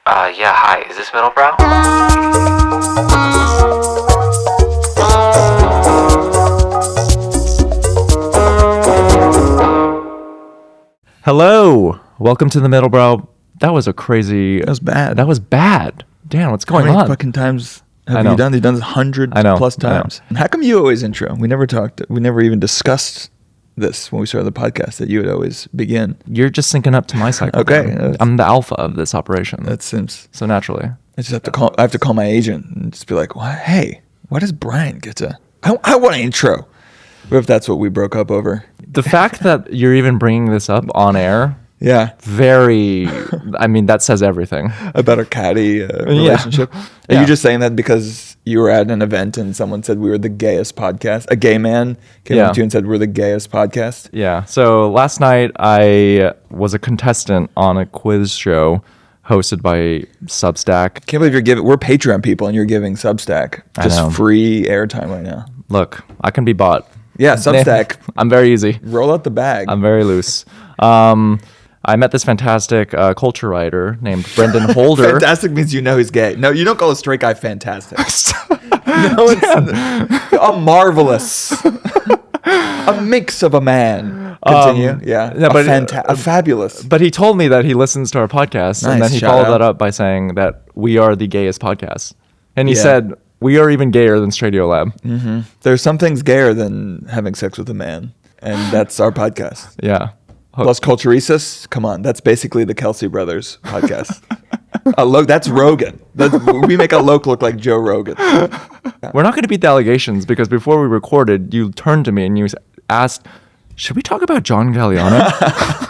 Yeah, hi. Is this Middlebrow? Hello. Welcome to the Middlebrow. That was a crazy... That was bad. That was bad. Dan, what's going How many on? fucking times have know. you done? You've done this hundreds plus times. How come you always intro? We never even discussed this when we started the podcast, that you would always begin. You're just syncing up to my cycle. Okay. I'm the alpha of this operation. That seems... So naturally. I just have to call. I have to call my agent and just be like, "What? Hey, why does Brian get to? I want an intro." What if that's what we broke up over? The fact that you're even bringing this up on air, Yeah, I mean, that says everything. about our catty relationship. Are Yeah. you just saying that because you were at an event and someone said we were the gayest podcast? A gay man came up to you and said we're the gayest podcast. Yeah. So last night I was a contestant on a quiz show hosted by Substack. Can't believe we're Patreon people and you're giving Substack I know. just free airtime right now. Look, I can be bought. Yeah, Substack. I'm very easy. Roll out the bag. I'm very loose. I met this fantastic culture writer named Brendan Holder. Fantastic means you know he's gay. No, you don't call a straight guy fantastic. No, it's a marvelous, a mix of a man. Continue. A fabulous. But he told me that he listens to our podcast, and Nice, then he shout followed out. that up by saying that we are the gayest podcast. And he Yeah. said, we are even gayer than Stradio Lab. There's some things gayer than having sex with a man, and that's our podcast. Yeah. Plus Culturistas, come on, that's basically the Kelsey Brothers podcast. That's Rogan. We make a Loke look like Joe Rogan. We're not going to beat the allegations because before we recorded, you turned to me and you asked, should we talk about John Galliano?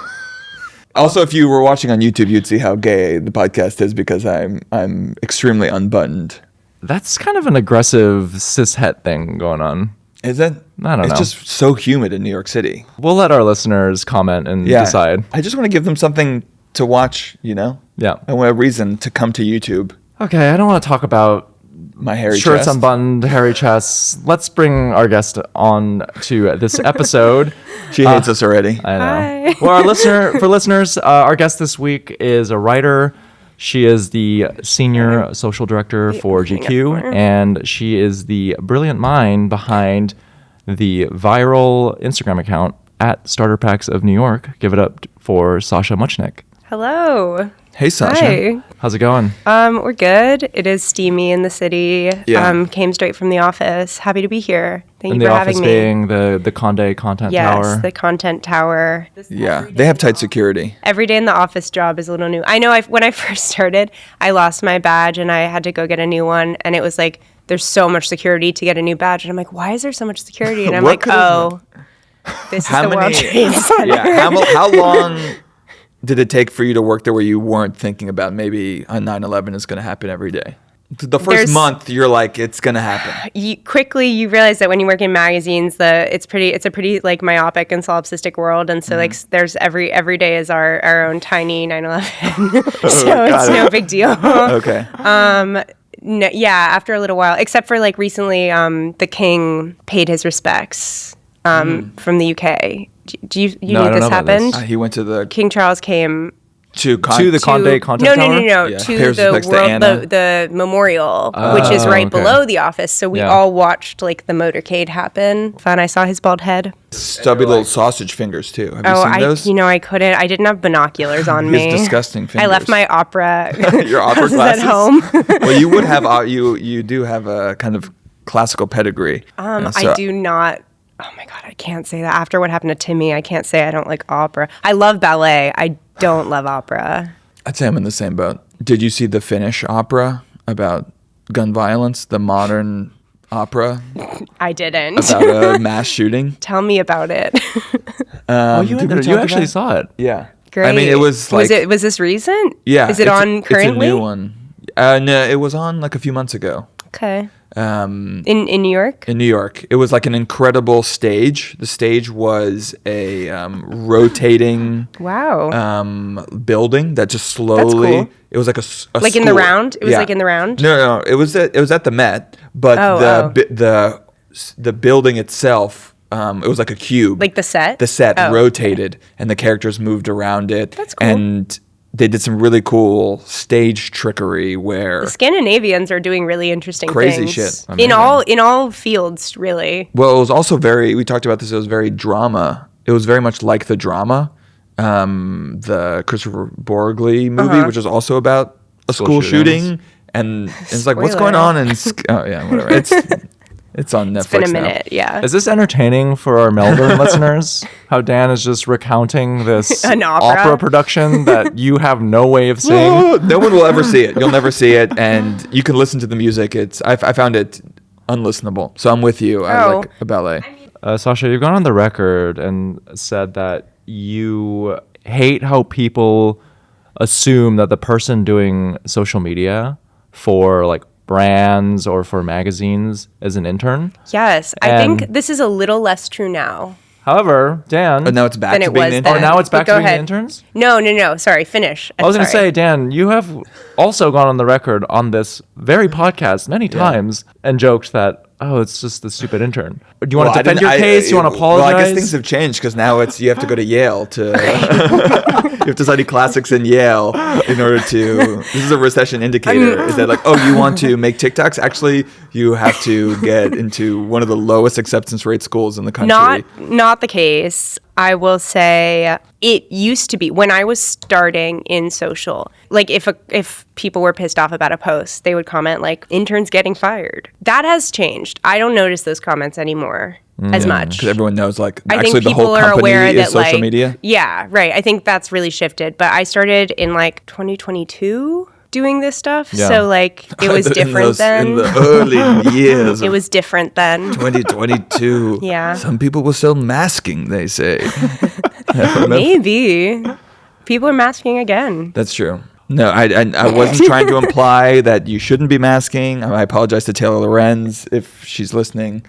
Also, if you were watching on YouTube, you'd see how gay the podcast is because I'm extremely unbuttoned. That's kind of an aggressive cishet thing going on. Is it? I don't know. It's just so humid in New York City. We'll let our listeners comment and decide. I just want to give them something to watch, Yeah. I want a reason to come to YouTube. Okay, I don't want to talk about My hairy shirts chest. unbuttoned, hairy chests. Let's bring our guest on to this episode. She hates us already. I know. Hi. Well, for listeners, our guest this week is a writer. She is the senior social director for GQ, and she is the brilliant mind behind the viral Instagram account at Starterpacks of New York. Give it up for Sasha Muchnick. Hello. Hey, Sasha. Hi. How's it going? We're good. It is steamy in the city. Yeah. Came straight from the office. Happy to be here. Thank In you the for office having me. being the Conde content tower. Yes, the content tower. Yeah, they have tight security. Every day in the office job is a little new. I know when I first started, I lost my badge and I had to go get a new one. And it was like, there's so much security to get a new badge. And I'm like, why is there so much security? And I'm What like, could have- this is the World Trade Center. Yeah, how long did it take for you to work there where you weren't thinking about maybe a 9/11 is going to happen every day? The first month, you're like, it's going to happen. You realize that when you work in magazines, it's a pretty like myopic and solipsistic world, and so like there's every day is our own tiny 9/11, so it's no big deal. Okay. No, yeah, after a little while, except for like recently, the king paid his respects from the UK. Do you No, I knew don't this know about happened? this. He went to the King Charles came To the Conde content tower? No. Yeah. To Pays the respects to Anna. the memorial, which is right okay. below the office. So we Yeah. all watched like the motorcade happen. Fun. I saw his bald head. stubby little sausage fingers too. Have you seen those? I couldn't. I didn't have binoculars on me. His disgusting fingers. I left my opera. Your opera glasses glasses at home. Well, you would have. You do have a kind of classical pedigree. I do not. Oh my god, I can't say that. After what happened to Timmy, I can't say I don't like opera. I love ballet. I don't love opera. I'd say I'm in the same boat. Did you see the Finnish opera about gun violence? The modern opera I didn't. about a mass shooting? Tell me about it. You did we talk you about actually it? saw it. Yeah. Great. I mean, it was like... Was this recent? Yeah. Is it on currently? It's a new one. No, it was on like a few months ago. Okay. In New York? In New York. It was like an incredible stage. The stage was a rotating Wow. building that just slowly... That's cool. It was like a Like in the school. round? It was like in the round? No. It was at the Met, but the building itself, it was like a cube. Like the set? The set Oh, rotated, and the characters moved around it. That's cool. And they did some really cool stage trickery where The Scandinavians are doing really interesting Crazy things. shit. In all fields, really. well, it was also we talked about this, it was very drama. It was very much like the drama, the Christopher Borgli movie, which was also about a school shooting. And it's like, what's going on? And oh yeah, whatever. It's on Netflix. It's been a minute, yeah. Is this entertaining for our Melbourne listeners? How Dan is just recounting this An opera production that you have no way of seeing? No one will ever see it. You'll never see it, and you can listen to the music. I found it unlistenable. So I'm with you. I like a ballet. Sasha, you've gone on the record and said that you hate how people assume that the person doing social media for like brands or for magazines is an intern. Yes, I think this is a little less true now. However, Dan... But now it's back Than to it being was an then. intern. Oh, now it's back Go to being ahead. interns? No. Sorry, finish. I was going to say, Dan, you have also gone on the record on this very podcast many times and joked that, oh, it's just the stupid intern. Do you want to defend your case? You want to apologize? Well, I guess things have changed because now you have to go to Yale you have to study classics in Yale in order to. This is a recession indicator. Is that like, oh, you want to make TikToks? Actually, you have to get into one of the lowest acceptance rate schools in the country. Not the case. I will say it used to be when I was starting in social. Like if people were pissed off about a post, they would comment like interns getting fired. That has changed. I don't notice those comments anymore as much. Because everyone knows like I actually think the people whole are company aware is that social like media. Yeah, right. I think that's really shifted. But I started in like 2022 doing this stuff. Yeah. So like it was different then. In the early years. It was different then. 2022. Yeah. Some people were still masking, they say. Maybe. People are masking again. That's true. No, I wasn't trying to imply that you shouldn't be masking. I apologize to Taylor Lorenz if she's listening.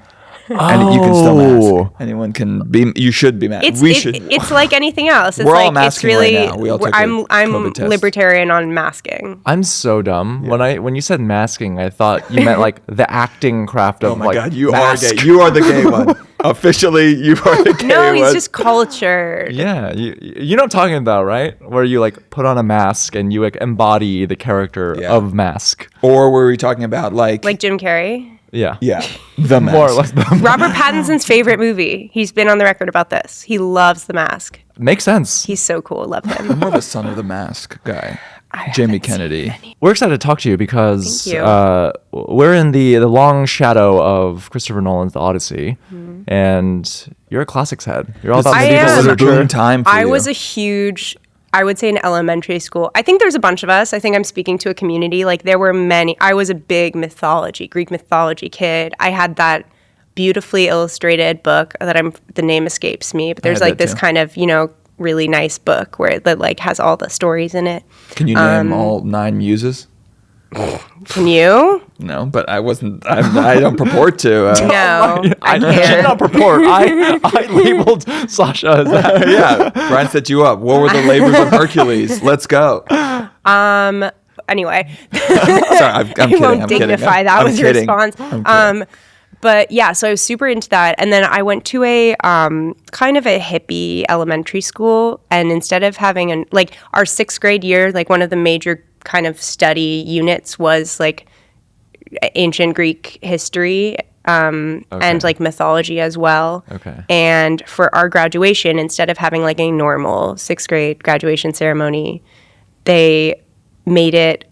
And you can still mask. Anyone can be. You should be masked. It's like anything else. It's We're all like masking it's really. right now. We all took a I'm COVID test. libertarian on masking. I'm so dumb. When you said masking, I thought you meant like the acting craft of Oh my like God, you mask. are gay. You are the gay one. Officially, you are the gay No, one. he's just cultured. Yeah, you know what I'm talking about, right? Where you like put on a mask and you like embody the character of Mask. Or were we talking about like Jim Carrey. Yeah. Yeah, the mask. More or less. Robert Pattinson's favorite movie. He's been on the record about this. He loves The Mask. Makes sense. He's so cool. Love I'm him. more of a Son of the Mask guy. Jamie Kennedy. We're excited to talk to you because Thank you. we're in the long shadow of Christopher Nolan's The Odyssey, and you're a classics head. You're all about I medieval am. This is a literature. boom time for I you. was a huge, I would say in elementary school. I think there's a bunch of us. I think I'm speaking to a community. Like there were many. I was a big Greek mythology kid. I had that beautifully illustrated book the name escapes me, but there's had like that this too. kind of, really nice book that like has all the stories in it. Can you name all 9 muses? Can you? No, but I wasn't. I don't purport to. No, I I did can't. not purport. I labeled Sasha as that. Yeah, Brian set you up. What were the labors of Hercules? Let's go. Anyway, Sorry, I'm kidding. I won't I'm kidding. dignify that I'm with your kidding. response. I'm kidding. But yeah, so I was super into that. And then I went to a kind of a hippie elementary school. And instead of having our 6th grade year, like one of the major kind of study units was like ancient Greek history and like mythology as well. Okay. And for our graduation, instead of having like a normal 6th grade graduation ceremony, they made it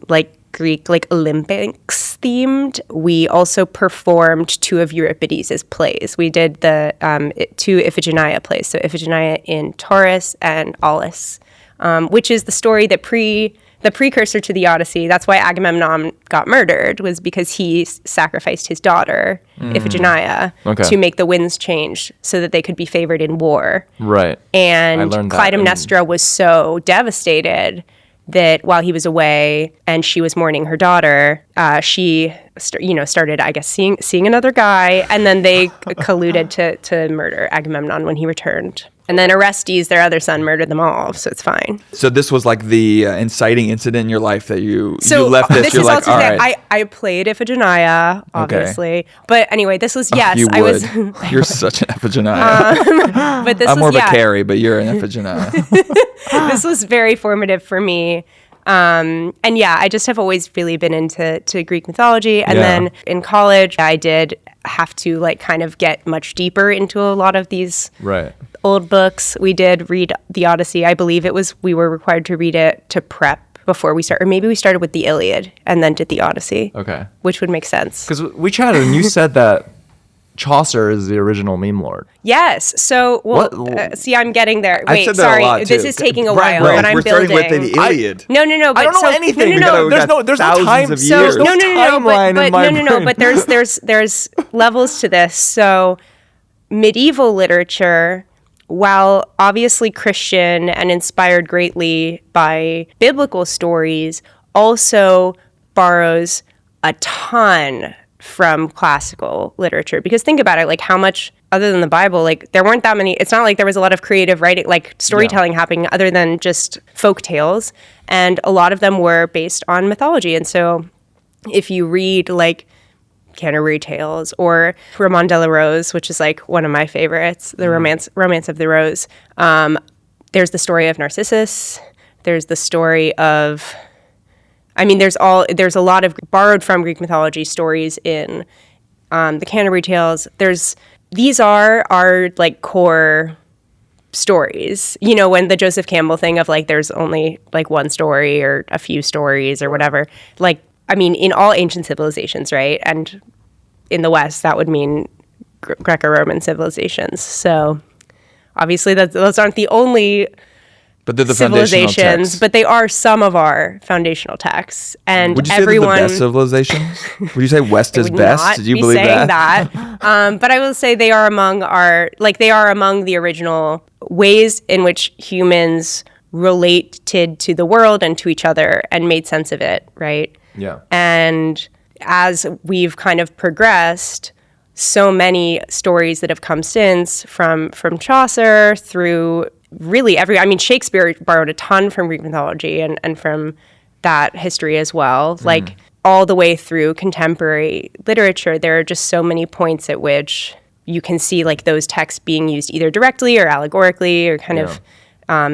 like Greek, like Olympics themed. We also performed 2 of Euripides' plays. We did the 2 Iphigenia plays, so Iphigenia in Taurus and Aulis, which is the story that the precursor to the Odyssey. That's why Agamemnon got murdered, was because he sacrificed his daughter Iphigenia to make the winds change so that they could be favored in war. Right. And I learned that Clytemnestra was so devastated that while he was away and she was mourning her daughter, she started, I guess, seeing another guy, and then they colluded to murder Agamemnon when he returned. And then Orestes, their other son, murdered them all, so it's fine. So this was like the inciting incident in your life that you left this. You're like, all right. I played Iphigenia, obviously, but anyway, this was You I was. You're such an Iphigenia. But this I'm was more of a Carrie, but you're an Iphigenia. This was very formative for me. And yeah, I just have always really been into Greek mythology. And then in college, I did have to like kind of get much deeper into a lot of these old books. We did read the Odyssey. I believe we were required to read it to prep before we start, or maybe we started with the Iliad and then did the Odyssey. Okay. Which would make sense. Because we chatted and you said that Chaucer is the original meme lord. Yes. So, see, I'm getting there. Wait, said that sorry. a lot, This too. is taking a Brian, while, but I'm we're building. starting with the Iliad. No. But I don't know anything. No. There's no time. There's no timeline in my brain. But there's levels to this. So, medieval literature, while obviously Christian and inspired greatly by biblical stories, also borrows a ton from classical literature. Because think about it, like how much, other than the Bible, like there weren't that many, it's not like there was a lot of creative writing, like storytelling happening other than just folk tales. And a lot of them were based on mythology. And so if you read like Canterbury Tales or Roman de la Rose, which is like one of my favorites, the Romance of the Rose, there's the story of Narcissus. There's the story of, there's a lot of borrowed from Greek mythology stories in the Canterbury Tales. These are our like core stories. You know, when the Joseph Campbell thing of like there's only like one story or a few stories or whatever. Like, in all ancient civilizations, right? And in the West, that would mean Greco-Roman civilizations. So obviously those aren't the only but they're the civilizations, but they are some of our foundational texts. And would you say they're the best civilizations? Would you say West is best? Do you believe that? But I will say they are among the original ways in which humans related to the world and to each other and made sense of it, right? Yeah. And as we've kind of progressed, so many stories that have come since from Chaucer through really Shakespeare borrowed a ton from Greek mythology and from that history as well. Like all the way through contemporary literature, there are just so many points at which you can see like those texts being used either directly or allegorically or kind of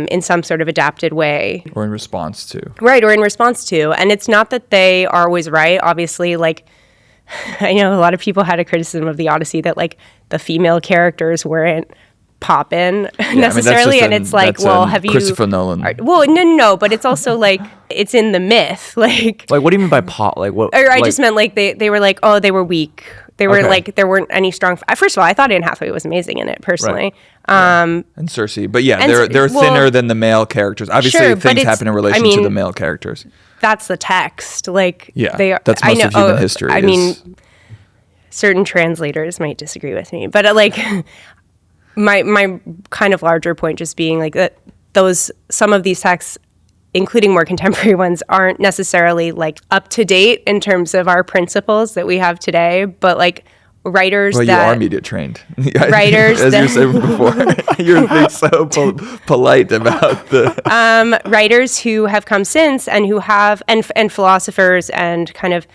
in some sort of adapted way. Or in response to. Right, or in response to. And it's not that they are always right. Obviously, like, I know a lot of people had a criticism of the Odyssey that, like, the female characters weren't poppin' necessarily. And it's like, well, have you... Christopher Nolan. Well, no, but it's also, like, it's in the myth. Like, what do you mean by pop? Like, what? Or I just meant, like, they were like, oh, they were weak. They were like, there weren't any strong... First of all, I thought Anne Hathaway was amazing in it, personally. Right. And Cersei. But yeah, they're thinner than the male characters. Obviously, things happen in relation to the male characters. That's the text. Like, that's most of human history. Certain translators might disagree with me. But, like, my kind of larger point just being, like, that some of these texts, including more contemporary ones, aren't necessarily like up to date in terms of our principles that we have today, but like writers you are media trained. Writers as you said before, you're being so polite about the writers who have come since and who have and philosophers and kind of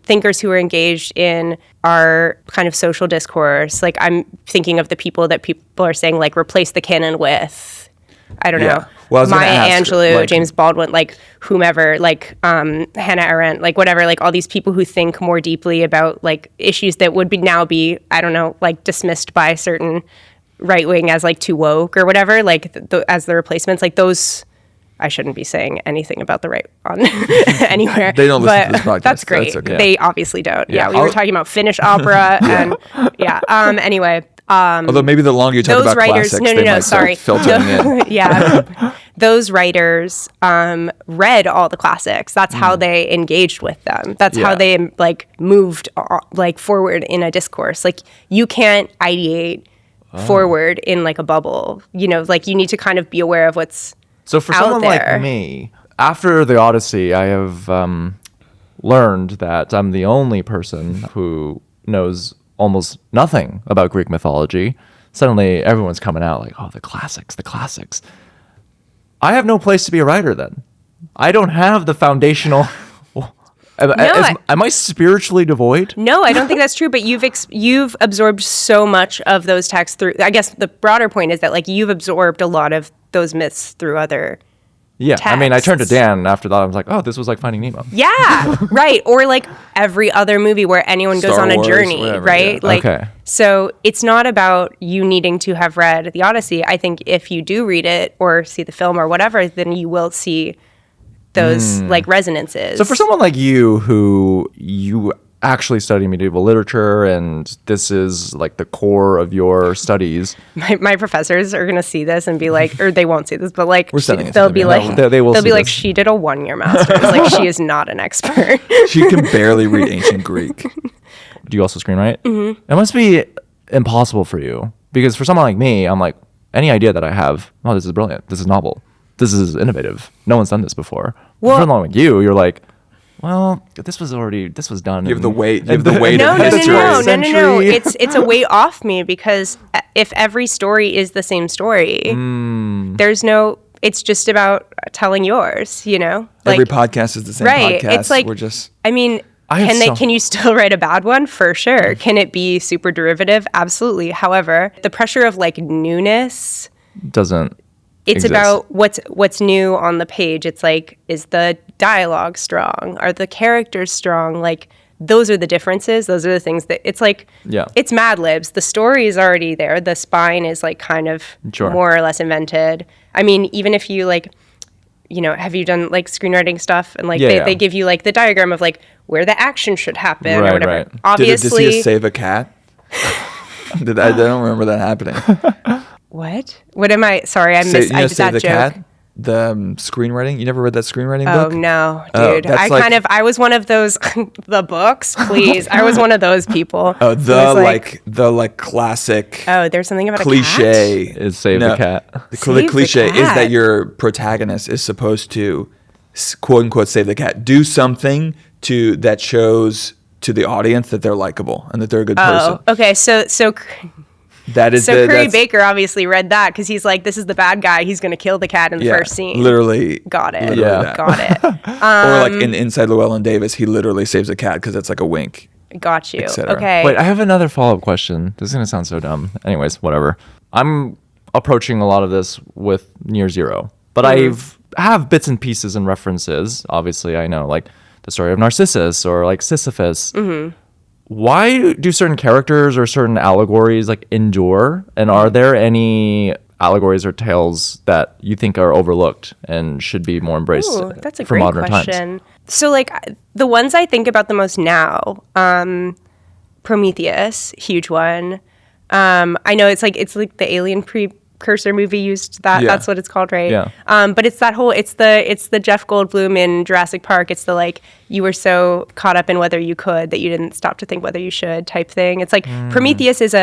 thinkers who are engaged in our kind of social discourse. Like I'm thinking of the people that people are saying like replace the canon with. I don't know. Well, Maya Angelou, James Baldwin, like whomever, like Hannah Arendt, like whatever, like all these people who think more deeply about like issues that would now be, I don't know, like dismissed by certain right wing as like too woke or whatever, like as the replacements, like those. I shouldn't be saying anything about the right on anywhere. They don't listen to this podcast. That's great. That's okay. They obviously don't. Yeah, we were talking about Finnish opera and anyway. Although maybe the longer you talk about classics, they might start filtering in. Yeah. Those writers read all the classics. That's how they engaged with them. That's how they like moved like forward in a discourse. Like you can't ideate forward in like a bubble. You know, like you need to kind of be aware of what's So for someone like me, after the Odyssey, I have learned that I'm the only person who knows almost nothing about Greek mythology, suddenly everyone's coming out like, oh, the classics, the classics. I have no place to be a writer then. I don't have the foundational... Am I spiritually devoid? No, I don't think that's true. But you've absorbed so much of those texts through. I guess the broader point is that like you've absorbed a lot of those myths through other. Yeah, texts. I mean, I turned to Dan after that. I was like, oh, this was like Finding Nemo. Yeah, right. Or like every other movie where anyone goes Star on a Wars, journey, whatever, right? yeah. Like, Okay. So it's not about you needing to have read the Odyssey. I think if you do read it or see the film or whatever, then you will see those like resonances. So for someone like you who you actually study medieval literature and this is like the core of your studies. My professors are going to see this and be like, or they won't see this, but like, We're sending it to they'll them, be yeah. like, They will they'll see be like, this. she did a 1-year master's. Like, she is not an expert. She can barely read ancient Greek. Do you also screenwrite? Mm-hmm. It must be impossible for you because for someone like me, I'm like, any idea that I have, oh, this is brilliant. This is novel. This is innovative. No one's done this before. Well- for someone like you're like, well, this was done. You have the weight. You in have the weight No, of no, no, history. no, no, no, no. Century. It's a way off me because if every story is the same story, there's no. It's just about telling yours. You know, Every podcast is the same right. podcast. It's like We're just I mean, I have can you still write a bad one? For sure. Can it be super derivative? Absolutely. However, the pressure of like newness. doesn't. It's exist. about what's new on the page. It's like, is the dialogue strong? Are the characters strong? Like, those are the differences. Those are the things that it's like. Yeah. It's Mad Libs. The story is already there. The spine is like kind of Sure. more or less invented. I mean, even if you like, you know, have you done like screenwriting stuff and like Yeah. they give you like the diagram of like where the action should happen or Right, whatever. right. Obviously, Did he save a cat? I don't remember that happening. what am I? Sorry, I missed. I did Save that the joke. Cat. The screenwriting. You never read that screenwriting Oh book? no, Oh, dude! that's like- I was one of those the books, please. I was one of those people. Oh, who the was classic oh, there's something about cliche a cat? Is save the cat. The Save the cliche is cat. that your protagonist is supposed to quote unquote save the cat. Do something that shows to the audience that they're likable and that they're a good person. Oh, okay. So That is Curry that's- Baker obviously read that because he's like, this is the bad guy. He's going to kill the cat in the yeah, first scene. literally. Got it. literally Yeah. that. Got it. Or like in Inside Llewellyn Davis, he literally saves a cat because it's like a wink. Got you. Et cetera. Okay. Wait, I have another follow-up question. This is going to sound so dumb. Anyways, whatever. I'm approaching a lot of this with Near Zero, but I have bits and pieces and references. Obviously, I know like the story of Narcissus or like Sisyphus. Why do certain characters or certain allegories like endure? And are there any allegories or tales that you think are overlooked and should be more embraced Ooh, that's a for great modern question. times? So, like, the ones I think about the most now, Prometheus, huge one. I know it's like the Alien precursor movie used that. Yeah. That's what it's called, right? Yeah. But it's that whole. It's the Jeff Goldblum in Jurassic Park. It's the like you were so caught up in whether you could that you didn't stop to think whether you should type thing. It's like Prometheus is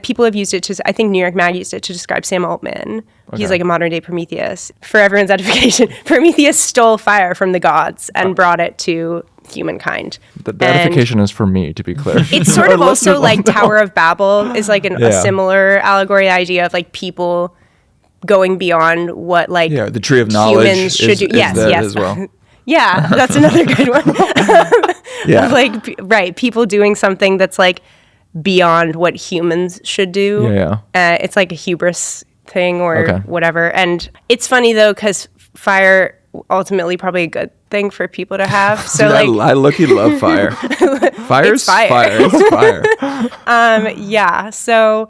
people have used it to. I think New York Mag used it to describe Sam Altman. He's like a modern day Prometheus. For everyone's edification, Prometheus stole fire from the gods and brought it to humankind. The And edification is for me, to be clear. it's sort of also like Tower of Babel is like a Yeah. similar allegory idea of like people going beyond what like Yeah, the tree of knowledge humans should is, do. is Yes, that yes. as well. Yeah, that's another good one. Yeah. Like right, people doing something that's like beyond what humans should do. Yeah. It's like a hubris thing or Okay. whatever. And it's funny though because fire ultimately probably a good thing for people to have. So Dude, like I look-y love fire. Fire's fire. It's fire. yeah. So,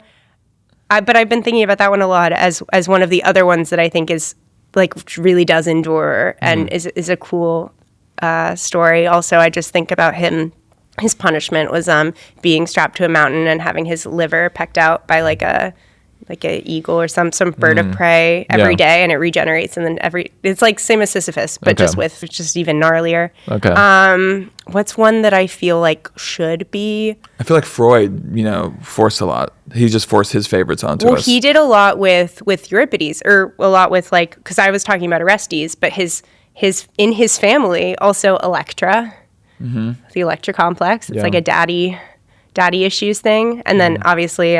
but I've been thinking about that one a lot as one of the other ones that I think is like really does endure and is a cool story. Also, I just think about him. His punishment was being strapped to a mountain and having his liver pecked out by like a eagle or some bird of prey every Yeah. day, and it regenerates, and then it's like same as Sisyphus, but Okay. just even gnarlier. Okay. What's one that I feel like should be? I feel like Freud, forced a lot. He just forced his favorites onto Well, us. he did a lot with Euripides, or a lot with like, because I was talking about Orestes, but his in his family also Electra. the Electra complex. It's Yeah. like a daddy issues thing. And then obviously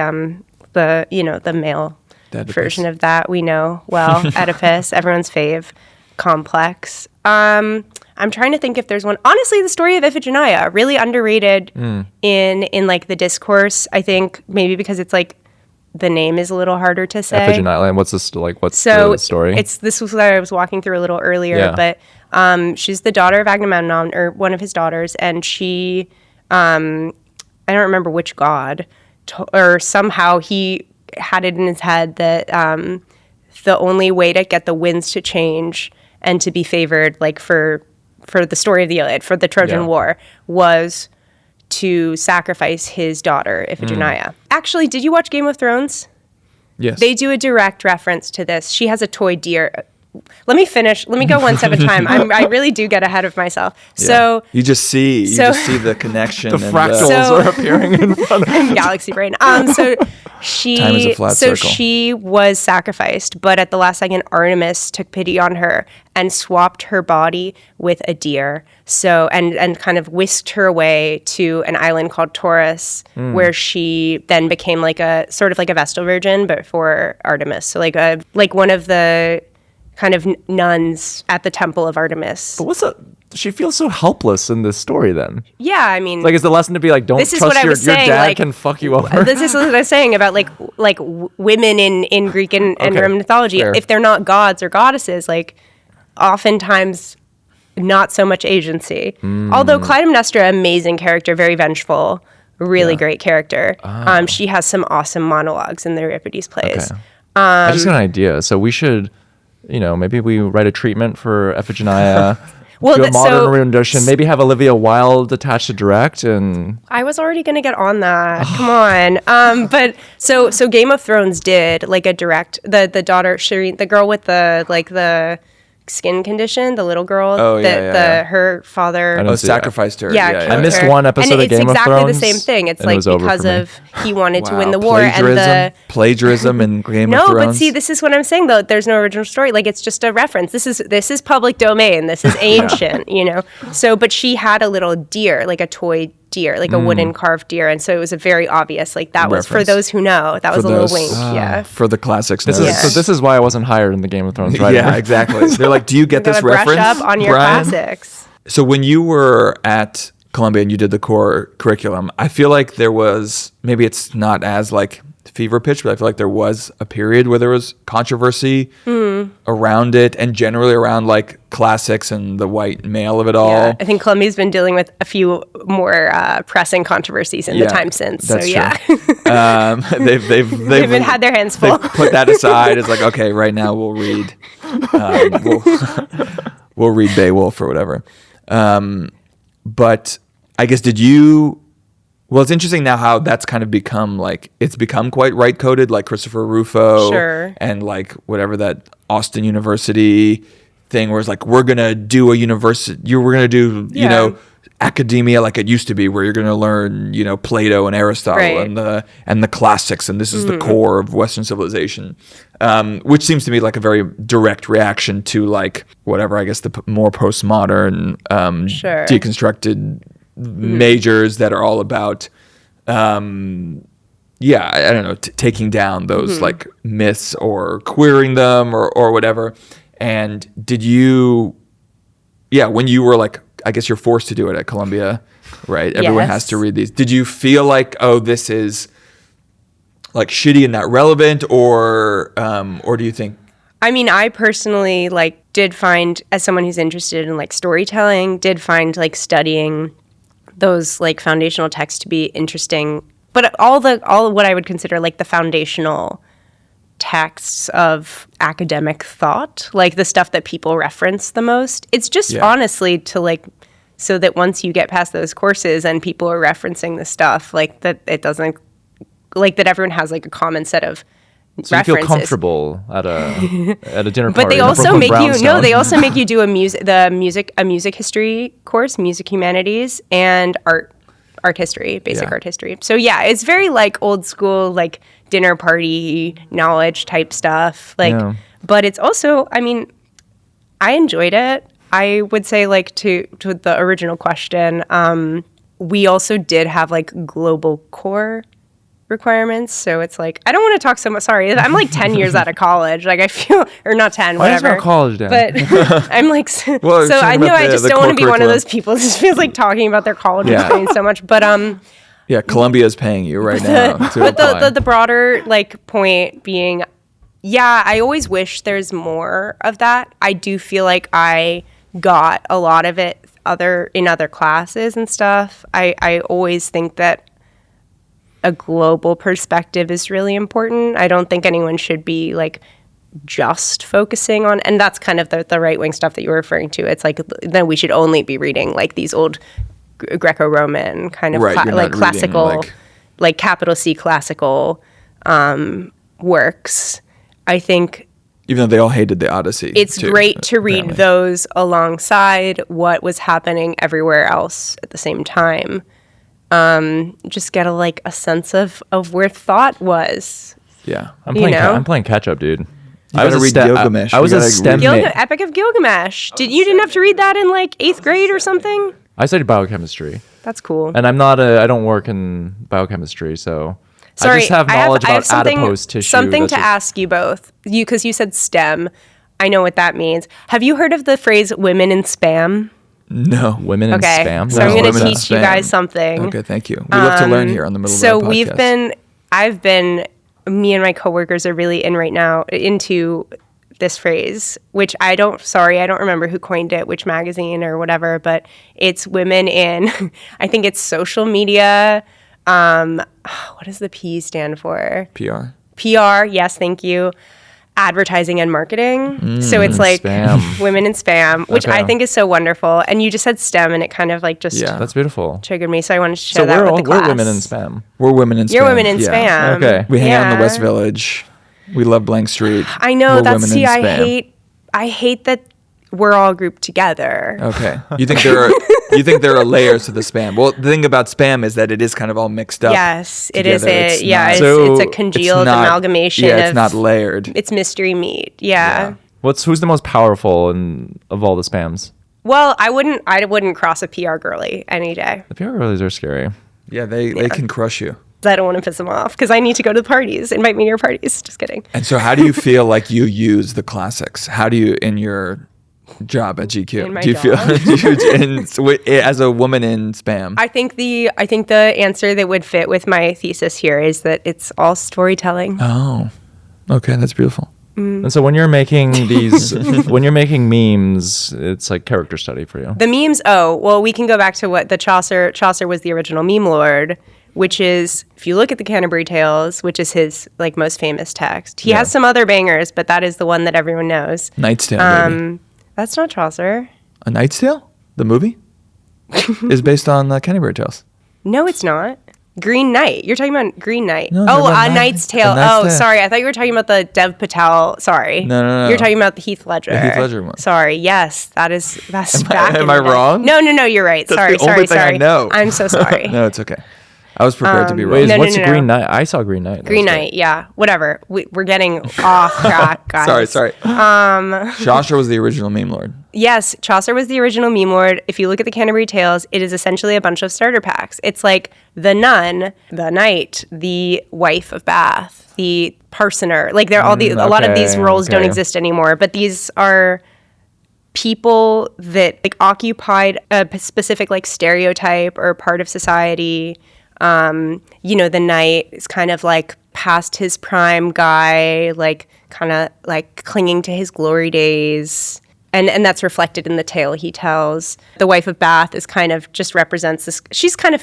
the male Oedipus. version of that we know well, Oedipus, everyone's fave complex. I'm trying to think if there's one. Honestly, the story of Iphigenia, really underrated in like the discourse. I think maybe because it's like the name is a little harder to say. Iphigenia. And what's this like? What's So the story? this was what I was walking through a little earlier, Yeah. but she's the daughter of Agamemnon, or one of his daughters, and she, I don't remember which god, or somehow he had it in his head that the only way to get the winds to change and to be favored, like for the story of the Iliad, for the Trojan War, was to sacrifice his daughter, Iphigenia. Actually, did you watch Game of Thrones? Yes. They do a direct reference to this. She has a toy deer. Let me finish. Let me go one step at a time. I really do get ahead of myself. So you just see the connection. the fractals are appearing in front of in Galaxy Brain. So Time is a flat circle. she was sacrificed, but at the last second, Artemis took pity on her and swapped her body with a deer. So and kind of whisked her away to an island called Taurus, where she then became like a sort of like a Vestal Virgin, but for Artemis. So like one of the kind of nuns at the temple of Artemis. But what's up? She feels so helpless in this story then. Yeah, I mean, Like, is the lesson to be like, don't this is what trust I your was saying, dad like, can fuck you over? this is what I was saying about like women in Greek and Okay, Roman mythology. fair. If they're not gods or goddesses, like oftentimes not so much agency. Although Clytemnestra, amazing character, very vengeful, really great character. She has some awesome monologues in the Euripides plays. Okay. I just got an idea. So we should, maybe we write a treatment for Iphigenia. Well, do a modern so- rendition. Maybe have Olivia Wilde attached to direct, and I was already gonna get on that. Come on. But so Game of Thrones did like a direct the daughter Shireen, the girl with the skin condition, the little girl Oh, that yeah. her father I don't see sacrificed her. yeah, yeah, killed I missed her. one episode and of Game of It's exactly the Thrones, same thing. It's and it like was over because for me. of he wanted to win Wow, the war and the plagiarism in Game of no, Thrones. but see, this is what I'm saying though. There's no original story. Like it's just a reference. This is public domain. This is ancient, So, but she had a little deer, like a toy deer, like a wooden carved deer, and so it was a very obvious. Like that was for Reference. those who know. That was a little wink. Yeah. For the classics. this nerds. is so. This is why I wasn't hired in the Game of Thrones. Right? Yeah, exactly. They're like, do you get You this gotta brush reference, up on your Brian? classics. So when you were at Columbia and you did the core curriculum, I feel like there was, maybe it's not as like fever pitch, but I feel like there was a period where there was controversy around it, and generally around like classics and the white male of it all. Yeah, I think Columbia's been dealing with a few more pressing controversies in the time since. That's so yeah, true. They've been had their hands full. They've put that aside. It's like, okay, right now we'll read we'll read Beowulf or whatever. But I guess well, it's interesting now how that's kind of become like, it's become quite right coded, like Christopher Rufo Sure. and like whatever that Austin University thing where it's like, we're gonna do a university, we're gonna do academia like it used to be, where you're gonna learn Plato and Aristotle Right. and the classics, and this is the core of Western civilization, which seems to me like a very direct reaction to like whatever, I guess, the more postmodern Sure. deconstructed majors that are all about I don't know, taking down those like myths or queering them or whatever. And did you when you were like, I guess you're forced to do it at Columbia, right? Everyone Yes. has to read these. Did you feel like, oh, this is like shitty and not relevant, or do you think? I mean, I personally did find, as someone who's interested in storytelling, did find studying those foundational texts to be interesting. But all of what I would consider the foundational texts of academic thought, the stuff that people reference the most, it's just honestly to so that once you get past those courses and people are referencing the stuff, that it doesn't that everyone has a common set of So you references. feel comfortable at a dinner party. But they in a also Brooklyn make you brownstone. they also make you do a music history course, music humanities, and art history, basic art history. So yeah, it's very old school dinner party knowledge type stuff. But it's also, I mean, I enjoyed it. I would say, like, to the original question, we also did have, like, global core requirements. So it's like, I don't want to talk so much. Sorry, I'm like 10 years out of college. Like, I feel, or not 10, Why is whatever. it college, Dan? But I'm like, Well, so I know about I just the don't want to core be one of curriculum. those people who just feels like talking about their college Yeah. experience so much. But Yeah, Columbia's paying you right now to but apply. the broader like point being, yeah, I always wish there's more of that. I do feel like I got a lot of it in other classes and stuff. I always think that a global perspective is really important. I don't think anyone should be like just focusing on, and that's kind of the right wing stuff that you were referring to. It's like then we should only be reading like these old Greco-Roman kind of Right, you're not like reading, classical, like capital C classical works. I think Even though they all hated the Odyssey. it's too, great to read apparently. those alongside what was happening everywhere else at the same time. Just get a sense of where thought was. Yeah. I'm playing. know? I'm playing catch up, dude. You gotta read Gilgamesh. I was You a gotta STEM. read- Epic of Gilgamesh. You didn't have to read that in like 8th grade or something? I studied biochemistry, That's cool. and I don't work in biochemistry, so Sorry, I just have knowledge I have about adipose tissue. Something that's to just- ask you both. Because you said STEM. I know what that means. Have you heard of the phrase "women in spam"? No. Women in Okay, spam. so I'm No, going to women in teach you spam. guys something. Okay, thank you. We love to learn here on the Middlebrow So podcast. me and my coworkers are really in right now into this phrase, which I don't remember who coined it, which magazine or whatever, but it's women in, I think it's social media. What does the P stand for? PR. PR, yes, thank you. Advertising and marketing. So it's like spam. women in spam, which Okay. I think is so wonderful. And you just said STEM and it kind of like just Yeah. That's beautiful. triggered me. So I wanted to share So that we're with the class. women in spam. We're women in spam. You're women in Yeah. spam. Okay. We hang out in the Yeah. West Village. We love Blank Street. I know We're that's, women see, in I spam. hate that we're all grouped together. Okay. You think there are layers to the spam? Well, the thing about spam is that it is kind of all mixed up. Yes, it is. together. It's not- It's So a it's congealed not- amalgamation Yeah, of it's not layered. it's mystery meat. Yeah. Who's the most powerful of all the spams? Well, I wouldn't cross a PR girly any day. The PR girlies are scary. Yeah, they can crush you. I don't want to piss them off because I need to go to the parties. Invite me to your parties. Just kidding. And so how do you feel like you use the classics? How do you in your job at GQ? In my do you job? feel as a woman in spam? I think the answer that would fit with my thesis here is that it's all storytelling. Oh. Okay, that's beautiful. And so when you're making when you're making memes, it's like character study for you. The memes, we can go back to what the Chaucer was the original meme lord, which is, if you look at the Canterbury Tales, which is his like most famous text. He has some other bangers, but that is the one that everyone knows. Knight's Tale, baby. That's not Chaucer. A Knight's Tale? The movie? is based on Canterbury Tales. No, it's not. Green Knight. You're talking about Green Knight. No, oh, about A Knight's Tale. A Knight's Tale. Sorry. I thought you were talking about the Dev Patel. Sorry. No. You're talking about the Heath Ledger. The Heath Ledger one. Sorry. Yes, that's back. am in I the day. wrong? No. You're right. That's sorry. the only thing I know. I'm so sorry. No, it's okay. I was prepared to be wrong. Wait, No, what's no. Green Knight? I saw Green Knight. That Green was great. Knight. Yeah. Whatever. We're getting off track, guys. Sorry. Chaucer was the original meme lord. Yes, Chaucer was the original meme lord. If you look at the Canterbury Tales, it is essentially a bunch of starter packs. It's like the nun, the knight, the wife of Bath, the parsoner. Like they're all a lot of these roles don't exist anymore, but these are people that like occupied a specific like stereotype or part of society. The knight is kind of like past his prime guy, like kind of like clinging to his glory days. And that's reflected in the tale he tells. The wife of Bath is kind of just represents this. She's kind of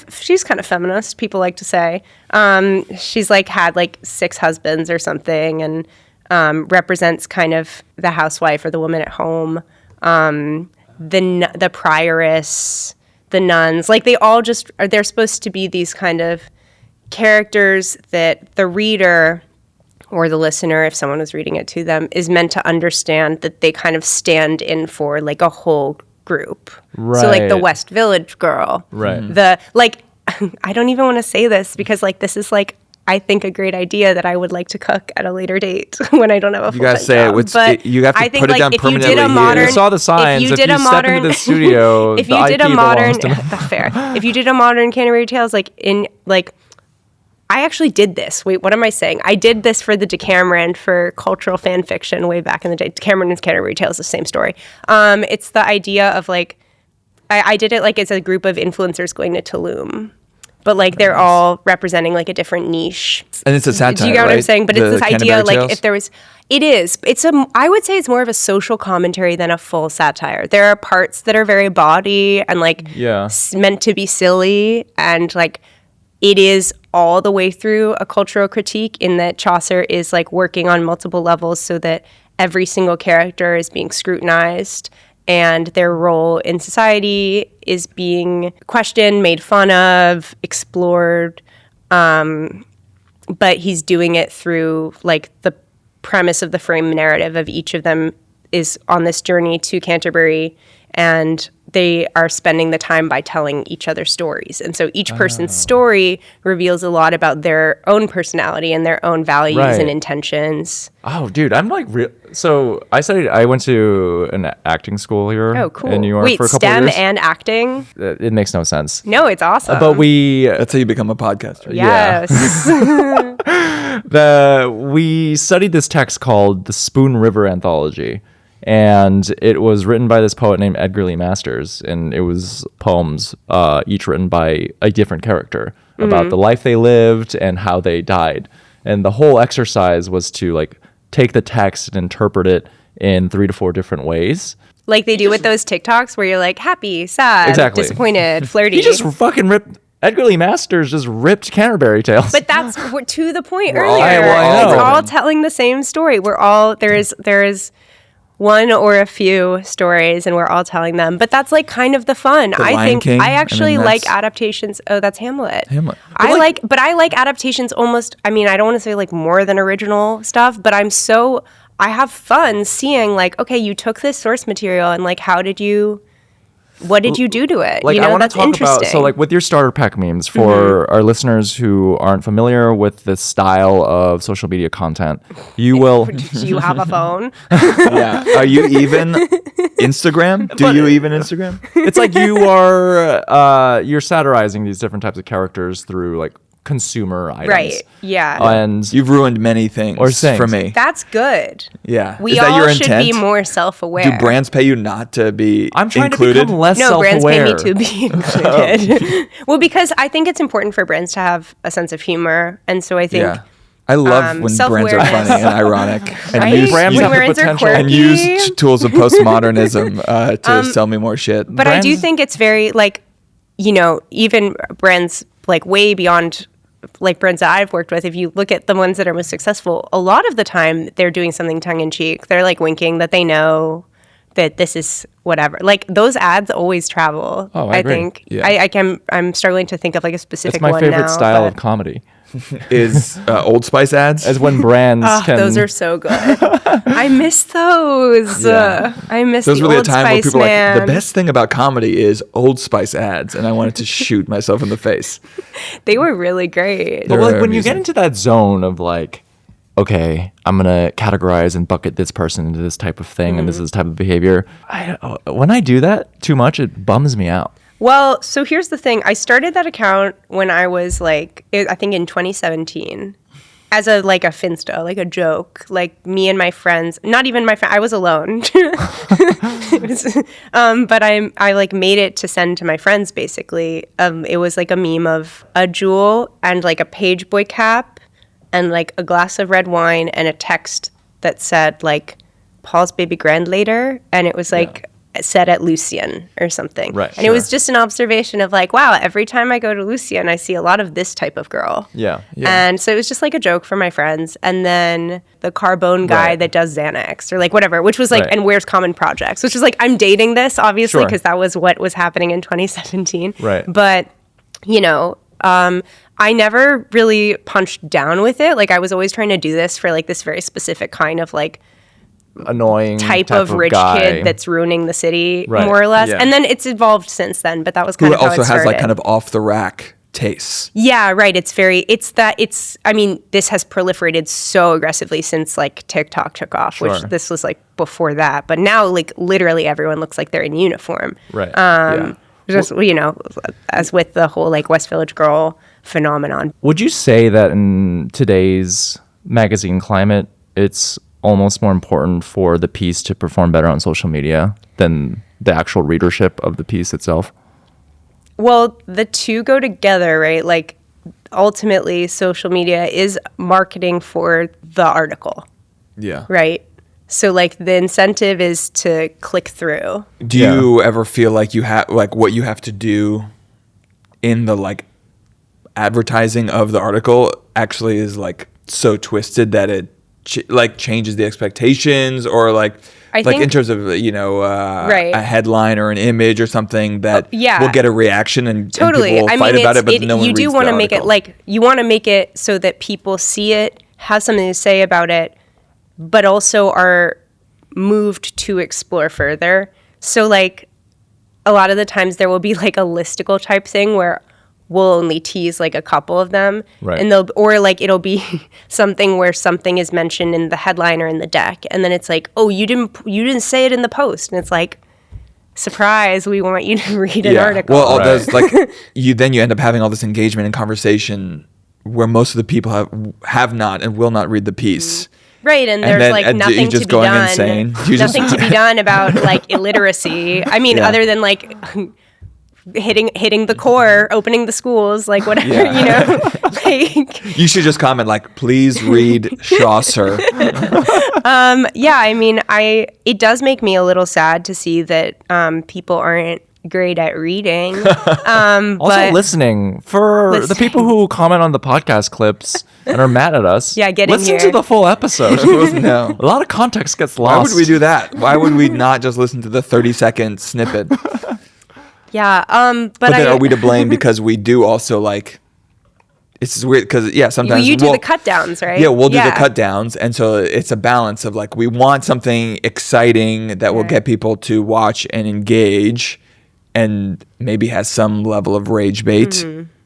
feminist. People like to say she's like had like 6 husbands or something, and represents kind of the housewife or the woman at home. The prioress, the nuns, like they all just are. They're supposed to be these kind of characters that the reader or the listener, if someone was reading it to them, is meant to understand that they kind of stand in for like a whole group. Right. So like the West Village girl. Right. The like, I don't even want to say this because like this is like I think a great idea that I would like to cook at a later date when I don't have a full-time You gotta say job. it. But You have to I think, put it down if you did permanently a modern, here. You saw the signs. If you If did you a step modern, into the studio, if the you did IP a modern, belongs to- that's fair. If you did a modern Canterbury Tales, I actually did this. Wait, what am I saying? I did this for the Decameron for cultural fan fiction way back in the day. Decameron and Canterbury Tales, the same story. It's the idea of I did it as a group of influencers going to Tulum. But they're all representing a different niche. And it's a satire, Do you get what right? I'm saying? But The it's this idea Canterbury Tales? if there was, it is. I would say it's more of a social commentary than a full satire. There are parts that are very bawdy and meant to be silly, and it is all the way through a cultural critique in that Chaucer is working on multiple levels so that every single character is being scrutinized and their role in society is being questioned, made fun of, explored. But he's doing it through the premise of the frame narrative of each of them is on this journey to Canterbury, and they are spending the time by telling each other stories. And so each person's story reveals a lot about their own personality and their own values and intentions. Oh, dude, I'm so I went to an acting school here in New York Wait, for a couple STEM of years. and acting? It makes no sense. No, it's awesome. But That's how you become a podcaster. Yes. we studied this text called the Spoon River Anthology. And it was written by this poet named Edgar Lee Masters, and it was poems, each written by a different character about the life they lived and how they died. And the whole exercise was to take the text and interpret it in 3 to 4 different ways. Like they do with those TikToks where you're happy, sad, disappointed, flirty. He just fucking ripped. Edgar Lee Masters just ripped Canterbury Tales. But that's to the point earlier. I know. It's all telling the same story. There is one or a few stories and we're all telling them, but that's kind of the fun. I actually like adaptations. Oh, that's Hamlet. I like adaptations almost. I mean, I don't want to say more than original stuff, but I have fun seeing okay, you took this source material and what did you do to it? I want to that's talk interesting. about with your starter pack memes for our listeners who aren't familiar with this style of social media content. You will. Do you have a phone? Yeah. Are you even Instagram? Do you even Instagram? It's you're satirizing these different types of characters through consumer items. Right. Yeah. And You've ruined many things for me. That's good. Yeah. We Is that all your should intent? be more self-aware. Do brands pay you not to be I'm trying included? to become less No, brands self-aware. pay me to be included. Well, because I think it's important for brands to have a sense of humor, and so I think Yeah. I love when brands are self-awareness. funny and ironic and Right? use, brands when have the brands are potential. quirky. and use tools of postmodernism to sell me more shit. But I do think it's very even brands way beyond brands that I've worked with. If you look at the ones that are most successful, a lot of the time they're doing something tongue in cheek. They're winking that they know that this is whatever. Those ads always travel. Oh, I agree. think. Yeah. I'm struggling to think of a specific It's my one favorite now, style but- of comedy. Is Old Spice ads? As when brands can. Those are so good. I miss those. Yeah. I miss Those the were the Old time where Spice people were man. the best thing about comedy is Old Spice ads, and I wanted to shoot myself in the face. They were really great. But They're when you get amusing. into that zone of okay, I'm gonna categorize and bucket this person into this type of thing and this is this type of behavior. When I do that too much, it bums me out. Well, so here's the thing. I started that account when I was I think in 2017 as a Finsta, a joke. Me and my friends, not even my friend, I was alone. But I made it to send to my friends basically. It was a meme of a jewel and a page boy cap and a glass of red wine and a text that said Paul's baby grand later, and it was set at Lucian or something. Right, and it was just an observation of wow, every time I go to Lucian, I see a lot of this type of girl. Yeah. And so it was just a joke for my friends. And then the Carbone guy Right. that does Xanax or whatever, which was Right. and wears common projects, which was I'm dating this obviously Sure. because that was what was happening in 2017. Right. But, I never really punched down with it. I was always trying to do this for this very specific kind of Annoying type of rich guy. kid that's ruining the city, Right, more or less. yeah. And then it's evolved since then, but that was Who kind of how also it has started. kind of off the rack tastes. Yeah, right. I mean, this has proliferated so aggressively since like TikTok took off, which Sure. this was like before that. But now like literally everyone looks like they're in uniform. Right. Yeah. Just, as with the whole like West Village Girl phenomenon. Would you say that in today's magazine climate, it's almost more important for the piece to perform better on social media than the actual readership of the piece itself? Well, the two go together, right? Like ultimately social media is marketing for the article, Yeah. right? So like the incentive is to click through. Do you ever feel like you have like what you have to do in the like advertising of the article actually is like so twisted that it like changes the expectations, or like I like in think- terms of Right. a headline or an image or something that yeah. will get a reaction and Totally. people will fight about it, but no one you do reads want the to make it article. like you want to make it so that people see it, have something to say about it, but also are moved to explore further. So like a lot of the times there will be like a listicle type thing where we'll only tease like a couple of them, Right. and it'll be something where something is mentioned in the headline or in the deck, and then it's like, oh, you didn't say it in the post, and it's like, surprise, we want you to read an article. Well, Right. there's like you end up having all this engagement and conversation where most of the people have not and will not read the piece. Right, and And there's then like you nothing to just be going done. insane. You just- Nothing to be done about like illiteracy. I mean, Yeah. other than like hitting the core, opening the schools, like whatever, Yeah. Like You should just comment like, please read Chaucer. yeah, I mean, it does make me a little sad to see that people aren't great at reading. Also But listening. For the people who comment on the podcast clips and are mad at us. Yeah, get in listen to here. the full episode. No. A lot of context gets Why lost. would we do that? Why would we not just listen to the 30-second snippet? yeah, But then are we to blame because we do also like, it's just weird because sometimes you do the cut downs, right? Yeah, we'll do the cut downs, and so it's a balance of like we want something exciting that will Right. get people to watch and engage, and maybe has some level of rage bait.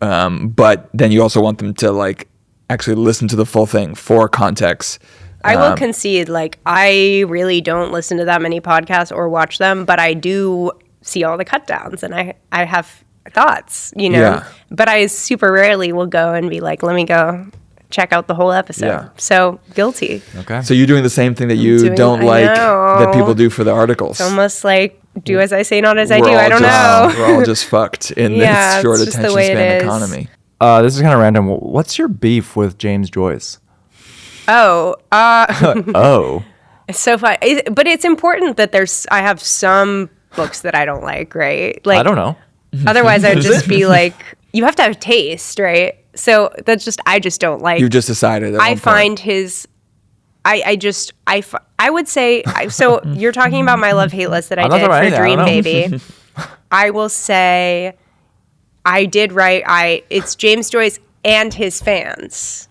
Mm-hmm. But then you also want them to like actually listen to the full thing for context. I will concede, like, I really don't listen to that many podcasts or watch them, but I do see all the cut downs, and I have thoughts, Yeah. But I super rarely will go and be like, let me go check out the whole episode. Yeah. So guilty. Okay. So you're doing the same thing that you don't I like know. that people do for the articles. It's almost like do as I say, not as I We're do. all I don't just- know. We're all just fucked in Yeah, this short it's just the attention way it span is. economy. This is kind of random. What's your beef with James Joyce? Oh, Oh. it's so fun. But it's important that I have some books that I don't like, right? Like I don't know. Otherwise, I would just be like, you have to have taste, right? So I just don't like. You just decided. At I one find point. his, I would say, so you're talking about my love hate list that I I'm not did talking about for anything, I Dream don't know. Baby. I will say, I did write. It's James Joyce and his fans.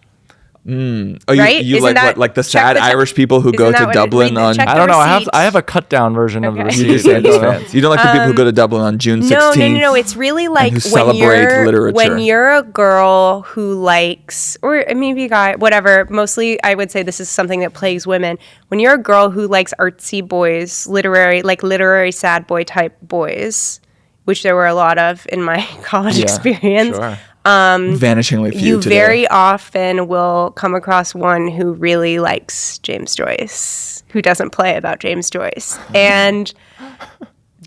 Oh, right? you Isn't like that- what? Like the check sad the- Irish people who isn't go that to what Dublin read- on. check I the don't know. receipt. I have a cut down version of the Okay. You do receipt. say these fans. You don't like the people who go to Dublin on June 16th. No. It's really like who when celebrate literature. when you're a girl who likes, or maybe a guy, whatever. Mostly, I would say this is something that plagues women. When you're a girl who likes artsy boys, literary sad boy type boys, which there were a lot of in my college experience. Sure. Vanishingly few You today. very often will come across one who really likes James Joyce, who doesn't play about James Joyce, and.